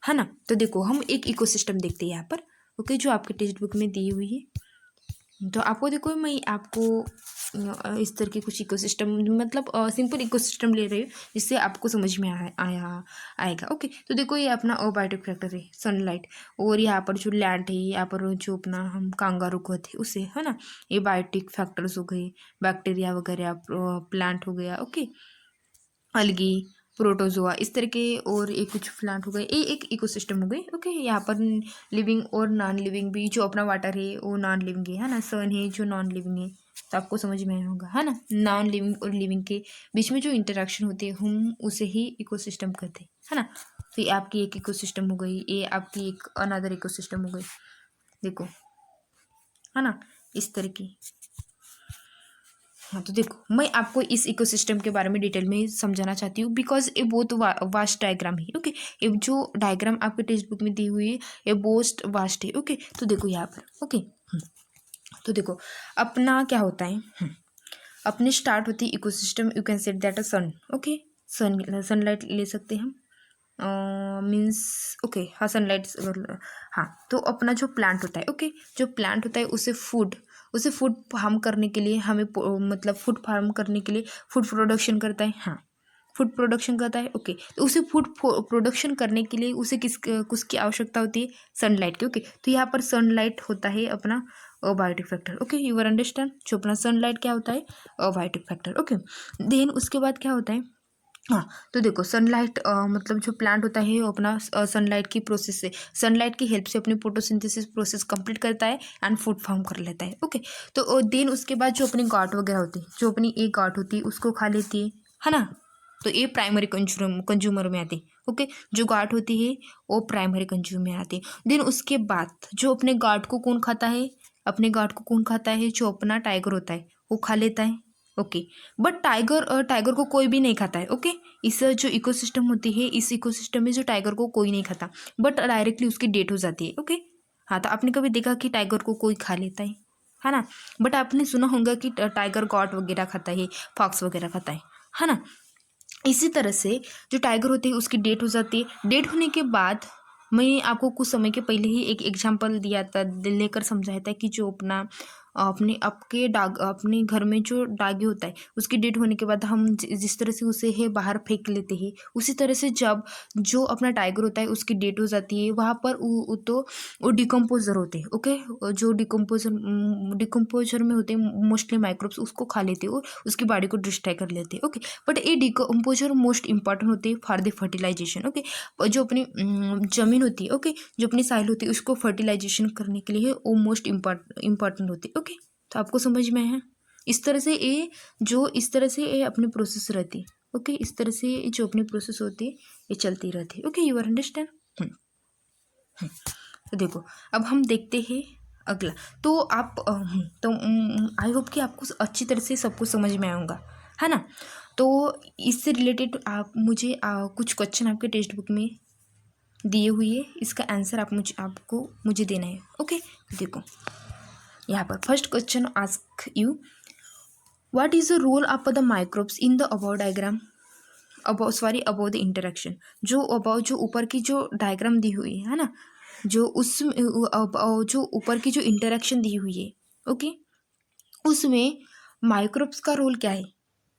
है ना। तो देखो हम एक इकोसिस्टम देखते हैं यहाँ पर। ओके, जो आपके टेक्स्ट बुक में दी हुई है। तो आपको देखो मैं आपको इस तरह के कुछ इकोसिस्टम मतलब सिंपल इकोसिस्टम ले रही हूँ जिससे आपको समझ में आएगा। ओके, तो देखो ये अपना ओबायोटिक फैक्टर है सनलाइट, और यहाँ पर जो लैंड है, यहाँ पर जो अपना हम कांगारू कहते हैं उसे, है ना। ये बायोटिक फैक्टर्स हो गए, बैक्टीरिया वगैरह, प्लांट हो गया। ओके, अलगी, प्रोटोजोआ, इस तरह के, और एक कुछ प्लांट हो गए, ये एक इकोसिस्टम हो गई। ओके, यहाँ पर लिविंग और नॉन लिविंग भी, जो अपना वाटर है वो नॉन लिविंग है ना, सन है जो नॉन लिविंग है। तो आपको समझ में आया होगा, है ना। नॉन लिविंग और लिविंग के बीच में जो इंटरेक्शन होती है हम उसे ही इकोसिस्टम कहते हैं, है ना। तो ये आपकी एक इकोसिस्टम हो गई, ये आपकी एक अनदर इकोसिस्टम हो गई, देखो, है ना, इस तरह की। हाँ, तो देखो मैं आपको इस इकोसिस्टम के बारे में डिटेल में समझाना चाहती हूँ, बिकॉज ये बहुत वास्ट डायग्राम है। ओके, ये जो डायग्राम आपके टेक्स्ट बुक में दी हुई है ये बहुत वास्ट है। ओके, तो देखो यहाँ पर। ओके, तो देखो अपना क्या होता है, अपने स्टार्ट होती है ecosystem, you can set that a sun. Okay, sunlight ले सकते हैं हम, मीन्स ओके, हाँ सनलाइट। हाँ, तो अपना जो प्लांट होता है, ओके, जो प्लांट होता है उसे फूड फार्म करने के लिए हमें मतलब फूड फार्म करने के लिए फूड प्रोडक्शन करता है। हाँ, फूड प्रोडक्शन करता है। ओके, तो उसे फूड प्रोडक्शन करने के लिए उसे किसकी आवश्यकता होती है, सनलाइट की। ओके, तो यहाँ पर सनलाइट होता है अपना biotic factor. Okay, you are understand, जो अपना सनलाइट क्या होता है, बायोटिक फैक्टर। ओके, देन उसके बाद क्या होता है, हाँ, तो देखो सनलाइट मतलब जो प्लांट होता है वो अपना सनलाइट की प्रोसेस से, सनलाइट की हेल्प से अपनी फोटोसिंथेसिस प्रोसेस कंप्लीट करता है एंड फूड फॉर्म कर लेता है। ओके, तो देन उसके बाद जो अपनी गांठ वगैरह होती है, जो अपनी एक गांठ होती है उसको खा लेती है ना। तो ये प्राइमरी कंज्यूमर में आती है। ओके, जो गांठ होती है वो प्राइमरी कंज्यूमर में आती है। देन उसके बाद जो अपने गांठ को कौन खाता है, अपने गांठ को कौन खाता है, जो अपना टाइगर होता है वो खा लेता है। ओके, बट टाइगर को कोई भी नहीं खाता है। ओके, इस जो इकोसिस्टम होती है, इस इकोसिस्टम में जो टाइगर को कोई नहीं खाता, बट डायरेक्टली उसकी डेथ हो जाती है। ओके, हाँ, तो आपने कभी देखा कि टाइगर को कोई खा लेता है ना। बट आपने सुना होगा कि टाइगर गॉट वगैरह खाता है, फॉक्स वगैरह खाता है ना। इसी तरह से जो टाइगर होती है उसकी डेथ हो जाती है। डेथ होने के बाद मैं आपको कुछ समय के पहले ही एक एग्जाम्पल दिया था, लेकर समझाया था कि जो अपना अपने आपके अपने घर में जो डागी होता है उसकी डेथ होने के बाद हम जिस तरह से उसे है बाहर फेंक लेते हैं, उसी तरह से जब जो अपना टाइगर होता है उसकी डेथ हो जाती है वहाँ पर वो डिकम्पोजर होते हैं। ओके, जो डिकम्पोजर में होते हैं मोस्टली माइक्रोब्स उसको खा लेते हैं और उसकी बॉडी को डिस्ट्रॉय कर लेते हैं। ओके, बट ये डिकम्पोजर मोस्ट इंपॉर्टेंट होते हैं फॉर द फर्टिलाइजेशन। ओके, जो अपनी जमीन होती है, ओके, जो अपनी साइल होती है उसको फर्टिलाइजेशन करने के लिए वो मोस्ट इम्पॉर्टेंट होती है। ओके, तो आपको समझ में है इस तरह से इस तरह से ये अपनी प्रोसेस रहती है। ओके, इस तरह से जो अपनी प्रोसेस होती है ये चलती रहती है। Okay, you are understand. तो देखो अब हम देखते हैं अगला। तो आप तो आई होप कि आपको अच्छी तरह से सब कुछ समझ में आऊँगा, है ना। तो इससे रिलेटेड आप मुझे कुछ क्वेश्चन आपके टेक्स्ट बुक में दिए हुए है, इसका आंसर आपको मुझे देना है। ओके, देखो यहाँ पर first question ask you what is the role of the microbes in the above diagram, above the interaction. जो ऊपर की जो डायग्राम दी हुई है ना, जो ऊपर की जो इंटरेक्शन दी हुई है, ओके, उसमें माइक्रोब्स का रोल क्या है।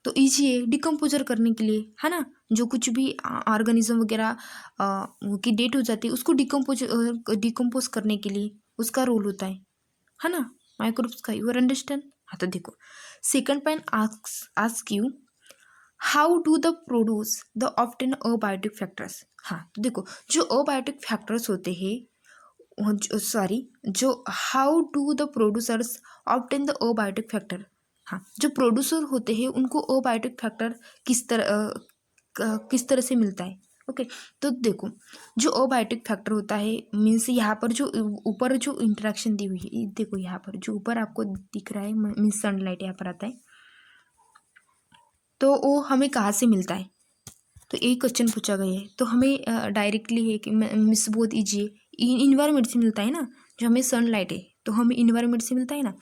तो ईजी है डिकम्पोजर करने के लिए, है ना। जो कुछ भी ऑर्गेनिज्म वगैरह की डेट हो जाती है उसको डिकम्पोज करने के लिए उसका रोल होता है ना, माइक्रोब्स का। You are understand. हाँ, तो देखो second point ask you how do the produce the obtain abiotic factors. हाँ, तो देखो जो अबायोटिक फैक्टर्स होते हैं, जो how do the producers obtain the abiotic factor. हाँ, जो प्रोड्यूसर होते हैं उनको अबायोटिक फैक्टर किस तरह से मिलता है। ओके, तो देखो जो अबायोटिक फैक्टर होता है मीन्स यहाँ पर जो ऊपर जो इंटरेक्शन दी हुई है, देखो यहाँ पर जो ऊपर आपको दिख रहा है मीन्स सनलाइट यहाँ पर आता है, तो वो हमें कहाँ से मिलता है। तो एक क्वेश्चन पूछा गया है, तो हमें डायरेक्टली है कि मिस बहुत ईजी है, इन्वायरमेंट से मिलता है ना। जो हमें सनलाइट है तो हमें इन्वायरमेंट से मिलता है ना।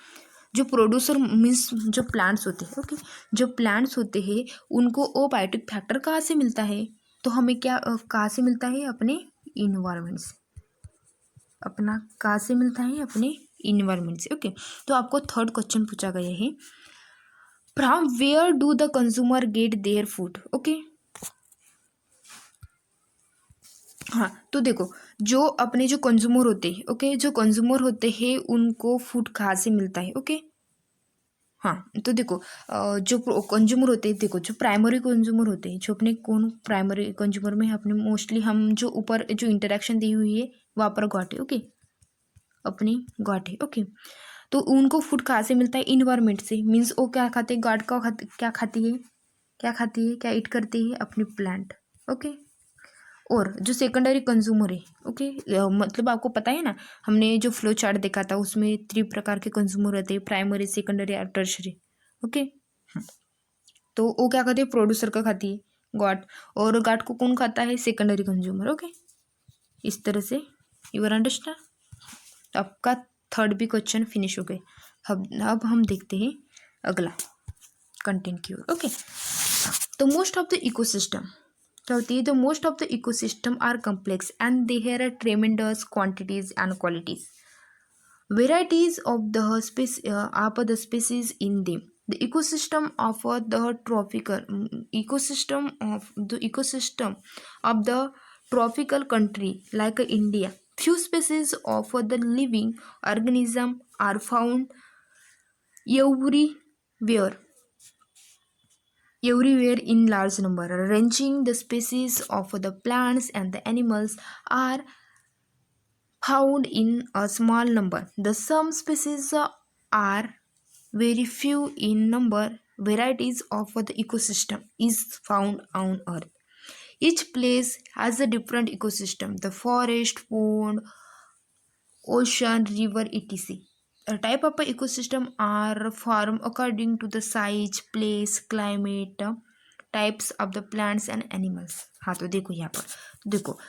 जो प्रोड्यूसर मीन्स जो प्लांट्स होते हैं, ओके, जो प्लांट्स होते हैं उनको ओ बायोटिक फैक्टर कहाँ से मिलता है। तो हमें क्या कहाँ से मिलता है, अपने इन्वायरमेंट से, अपना कहाँ से मिलता है, अपने इन्वायरमेंट से। ओके, तो आपको थर्ड क्वेश्चन पूछा गया है from where do the consumer get their food. Okay, हाँ, तो देखो जो अपने जो कंज्यूमर होते हैं, ओके, जो कंज्यूमर होते हैं उनको फूड कहाँ से मिलता है। ओके, हाँ, तो देखो जो कंज्यूमर होते हैं, देखो जो प्राइमरी कंज्यूमर होते हैं, जो अपने कौन प्राइमरी कंज्यूमर में अपने मोस्टली हम जो ऊपर जो इंटरेक्शन दी हुई है वहाँ पर गॉट है। ओके, अपनी गॉट है। ओके, तो उनको फूड कहाँ से मिलता है, इन्वायरमेंट से। मीन्स वो क्या खाते हैं, गॉड का क्या खाती है, क्या ईट करती है, अपनी प्लांट। ओके, और जो सेकेंडरी कंज्यूमर है, ओके, मतलब आपको पता है ना, हमने जो फ्लो चार्ट देखा था उसमें 3 प्रकार के कंज्यूमर रहते हैं, प्राइमरी, सेकेंडरी और टर्शरी। ओके, तो वो क्या खाते हैं, प्रोड्यूसर का खाती है गॉड, और गॉड को कौन खाता है, सेकेंडरी कंज्यूमर। ओके, इस तरह से यू आर अंडरस्टैंड। तो आपका थर्ड भी क्वेश्चन फिनिश हो गए। अब हम देखते हैं अगला कंटेंट की ओर। ओके, तो मोस्ट ऑफ द इकोसिस्टम क्या होती है, the most of the ecosystem are complex and they have tremendous quantities and qualities, varieties of the species in them. The ecosystem of the ecosystem of the tropical country like India. Few species of the living organism are found everywhere in large number. Ranging the species of the plants and the animals are found in a small number. The some species are very few in number. Varieties of the ecosystem is found on earth. Each place has a different ecosystem. The forest, pond, ocean, river, etc. A type of ecosystem are formed according to the size, place, climate, types of the plants and animals. हाँ, तो देखो यहाँ पर देखो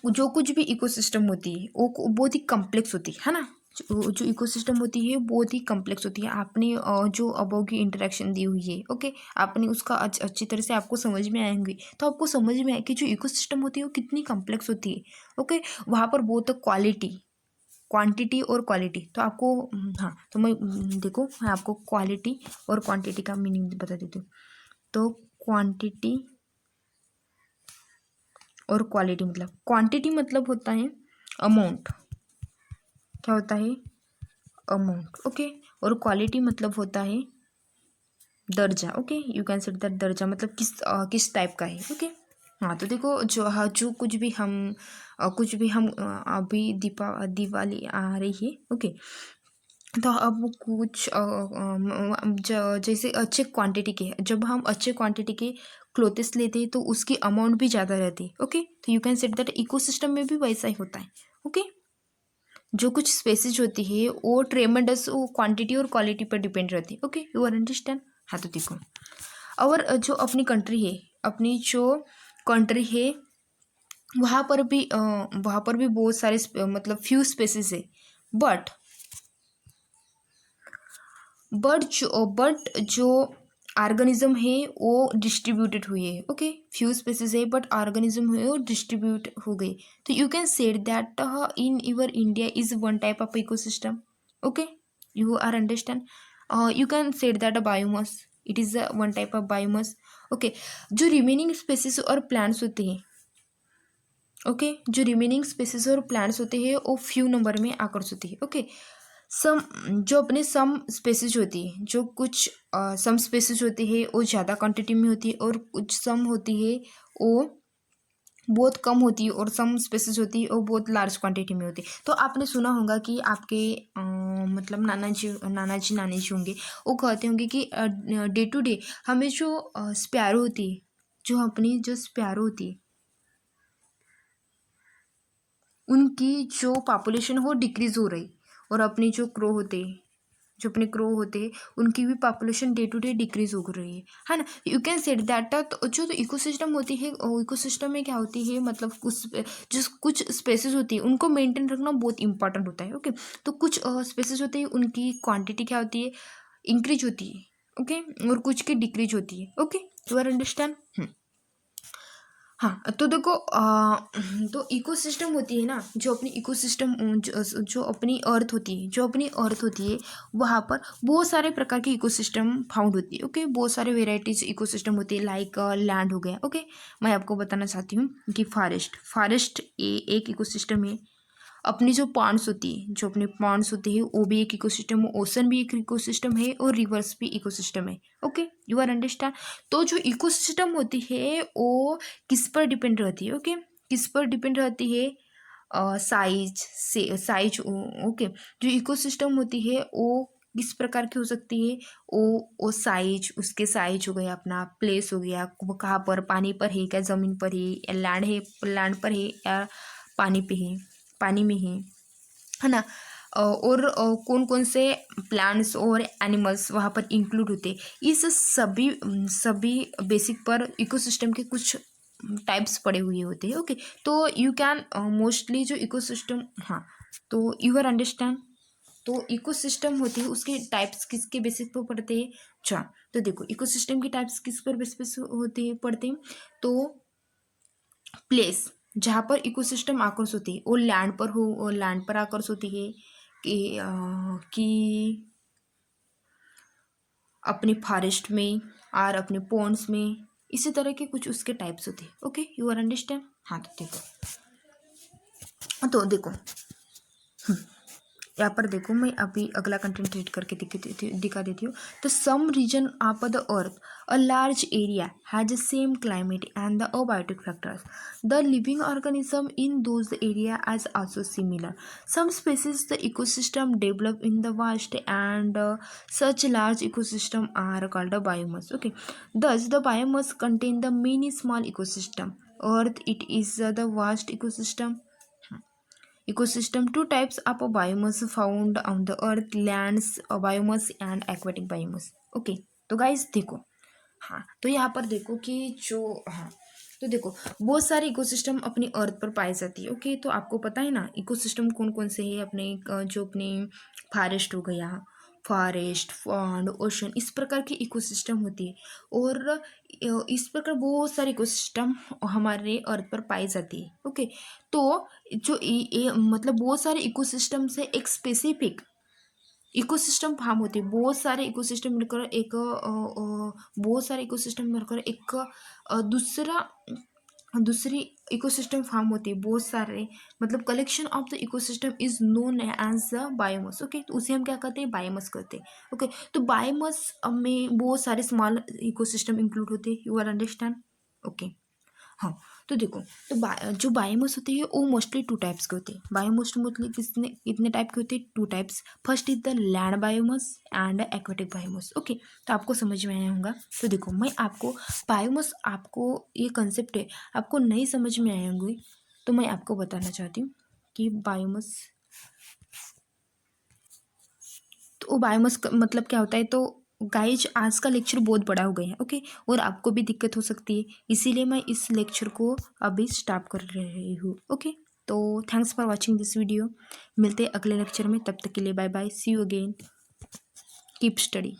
जो कुछ भी ecosystem होती है वो बहुत ही कम्प्लेक्स होती है ना। जो इकोसिस्टम होती है बहुत ही कम्प्लेक्स होती है। आपने जो अबव की इंटरेक्शन दी हुई है, ओके, आपने उसका अच्छी तरह से आपको समझ में आएंगी, तो आपको समझ में आए कि जो इकोसिस्टम होती है वो कितनी कम्प्लेक्स होती है। ओके, वहाँ पर बहुत क्वालिटी क्वांटिटी और क्वालिटी। तो आपको हाँ, तो मैं देखो मैं आपको क्वालिटी और क्वांटिटी का मीनिंग बता देती हूँ। तो क्वांटिटी और क्वालिटी मतलब, क्वांटिटी मतलब होता है अमाउंट, क्या होता है अमाउंट, ओके। और क्वालिटी मतलब होता है दर्जा, okay. You can set that दर्जा मतलब किस टाइप का है, ओके। हाँ, तो देखो जो जो कुछ भी हम अभी दिवाली आ रही है, ओके। तो अब कुछ जैसे अच्छे क्वांटिटी के, जब हम अच्छे क्वांटिटी के क्लोथ्स लेते हैं तो उसकी अमाउंट भी ज़्यादा रहती है, ओके। तो you can set that ecosystem में भी वैसा ही होता है, ओके। जो कुछ स्पेसिस होती है वो ट्रेमेंडस वो क्वांटिटी और क्वालिटी पर डिपेंड रहती है, ओके। You are understand. हाँ, तो देखो और जो अपनी कंट्री है, अपनी जो कंट्री है वहाँ पर भी बहुत सारे मतलब फ्यू स्पेसिस है, बट जो ऑर्गेनिज्म है वो डिस्ट्रीब्यूटेड हुए है, ओके। फ्यू स्पेसिस है बट ऑर्गेनिज्म है वो डिस्ट्रीब्यूट हो गए। तो you can said that in your India is one type of ecosystem, okay. You are understand. You can said that biomass, it is one type of biomass, okay. जो remaining species और plants होते हैं, okay, जो remaining species और plants होते हैं वो few number में आकर्षित होती है, ओके। सम जो अपने सम स्पेसिस होती है, जो कुछ सम स्पेसिस होती है वो ज़्यादा क्वांटिटी में होती है, और कुछ सम होती है वो बहुत कम होती है, और सम स्पेसिस होती है वो बहुत लार्ज क्वांटिटी में होती है। तो आपने सुना होगा कि आपके मतलब नाना जी नानी जी होंगे, वो कहते होंगे कि डे टू डे हमें जो स्पैरो होती है, जो अपनी जो स्पैरो होती है उनकी जो पॉपुलेशन हो डिक्रीज हो रही, और अपनी जो क्रो होते हैं, जो अपने क्रो होते हैं उनकी भी population day to day decrease हो रही है ना। You can set that. तो जो इकोसिस्टम होती है, इकोसिस्टम में क्या होती है मतलब कुछ स्पेसिस होती है उनको मेंटेन रखना बहुत इंपॉर्टेंट होता है, ओके। तो कुछ स्पेसिस होते हैं उनकी क्वांटिटी क्या होती है इंक्रीज होती है, ओके, और कुछ की डिक्रीज होती है, ओके। You are understand. हाँ, तो देखो तो इकोसिस्टम होती है ना, जो अपनी इकोसिस्टम जो अपनी अर्थ होती है, जो अपनी अर्थ होती है वहाँ पर बहुत सारे प्रकार की इकोसिस्टम फाउंड होती है, ओके। बहुत सारे वेराइटीज इकोसिस्टम होती है, लाइक लैंड हो गया, ओके। मैं आपको बताना चाहती हूँ कि फॉरेस्ट एक इकोसिस्टम है। अपनी जो पॉन्ड्स होती है, जो अपने पॉन्ड्स होते हैं वो भी एक इकोसिस्टम है, ओशन भी एक इकोसिस्टम है, और रिवर्स भी इकोसिस्टम है, ओके। You are understand. तो जो इकोसिस्टम होती है वो किस पर डिपेंड रहती है, ओके। किस पर डिपेंड रहती है साइज, ओके। जो इकोसिस्टम होती है वो किस प्रकार की हो सकती है, वो साइज, उसके साइज हो गया, अपना प्लेस हो गया, वो कहाँ पर, पानी पर है क्या, ज़मीन पर है, या लैंड पर है, या पानी पे है, पानी में है ना। और कौन कौन से प्लांट्स और एनिमल्स वहाँ पर इंक्लूड होते हैं, इस सभी बेसिक पर इकोसिस्टम के कुछ टाइप्स पड़े हुए होते हैं, ओके। तो यू कैन मोस्टली जो इकोसिस्टम, हाँ, तो यू आर अंडरस्टैंड। तो इकोसिस्टम होती है उसके टाइप्स किसके बेसिस पर पढ़ते हैं। अच्छा, तो देखो इकोसिस्टम के टाइप्स किस पर बेसिस होते हैं पढ़ते हैं। तो प्लेस जहाँ पर इकोसिस्टम आकर्षित होती है वो लैंड पर हो, लैंड पर आकर्षित होती है कि अपने फॉरेस्ट में और अपने पॉन्ड्स में, इसी तरह के कुछ उसके टाइप्स होते हैं, ओके। You are understand. हाँ, तो देखो यहाँ पर देखो मैं अभी अगला कंटेंट रीड करके दिखा देती हूँ। The some region of the earth a large area has the same climate and the abiotic factors the living organism in those area as also similar some species the ecosystem develop in the vast and such large ecosystem are called a biomass, okay. Thus the biomass contain the many small ecosystem. Earth it is the vast ecosystem. Ecosystem two types of biomass found on the earth, lands biomass and aquatic biomass, okay. तो guys देखो, हाँ, तो यहाँ पर देखो कि जो, हाँ, तो देखो बहुत सारे इकोसिस्टम अपनी अर्थ पर पाई जाती है, ओके। तो आपको पता है ना इकोसिस्टम कौन कौन से है, अपने जो अपने फॉरेस्ट हो गया, फॉरेस्ट, पॉन्ड, ओशन, इस प्रकार की इकोसिस्टम होती है। और इस प्रकार बहुत सारे इकोसिस्टम हमारे अर्थ पर पाई जाती है। ओके, तो जो मतलब बहुत सारे इकोसिस्टम से एक स्पेसिफिक इकोसिस्टम फार्म होते हैं। बहुत सारे इकोसिस्टम मिलकर बहुत सारे इकोसिस्टम मिलकर एक दूसरी इकोसिस्टम फार्म होती है। बहुत सारे मतलब collection of the ecosystem is known as the biomass. Okay, तो उसे हम क्या कहते हैं, बायोमस कहते हैं। ओके, तो बायोमस में बहुत सारे स्मॉल इकोसिस्टम इंक्लूड होते हैं। You are understand? ओके, हाँ, तो देखो, तो जो बायोमास होते हैं वो मोस्टली टू टाइप्स के होते हैं। बायोमास मोस्टली कितने टाइप के होते हैं? Two types. First is the land biomass and aquatic biomass. Okay, तो आपको समझ में आया होगा। तो देखो, मैं आपको बायोमास, आपको ये कंसेप्ट है आपको नहीं समझ में आए होंगे, तो मैं आपको बताना चाहती हूँ कि बायोमास, तो बायोमास का मतलब क्या होता है। तो गाइज, आज का लेक्चर बहुत बड़ा हो गया है। ओके, और आपको भी दिक्कत हो सकती है, इसीलिए मैं इस लेक्चर को अभी स्टॉप कर रही हूँ। ओके, तो thanks for watching this video. मिलते हैं अगले लेक्चर में, तब तक के लिए bye bye, see you again, keep study.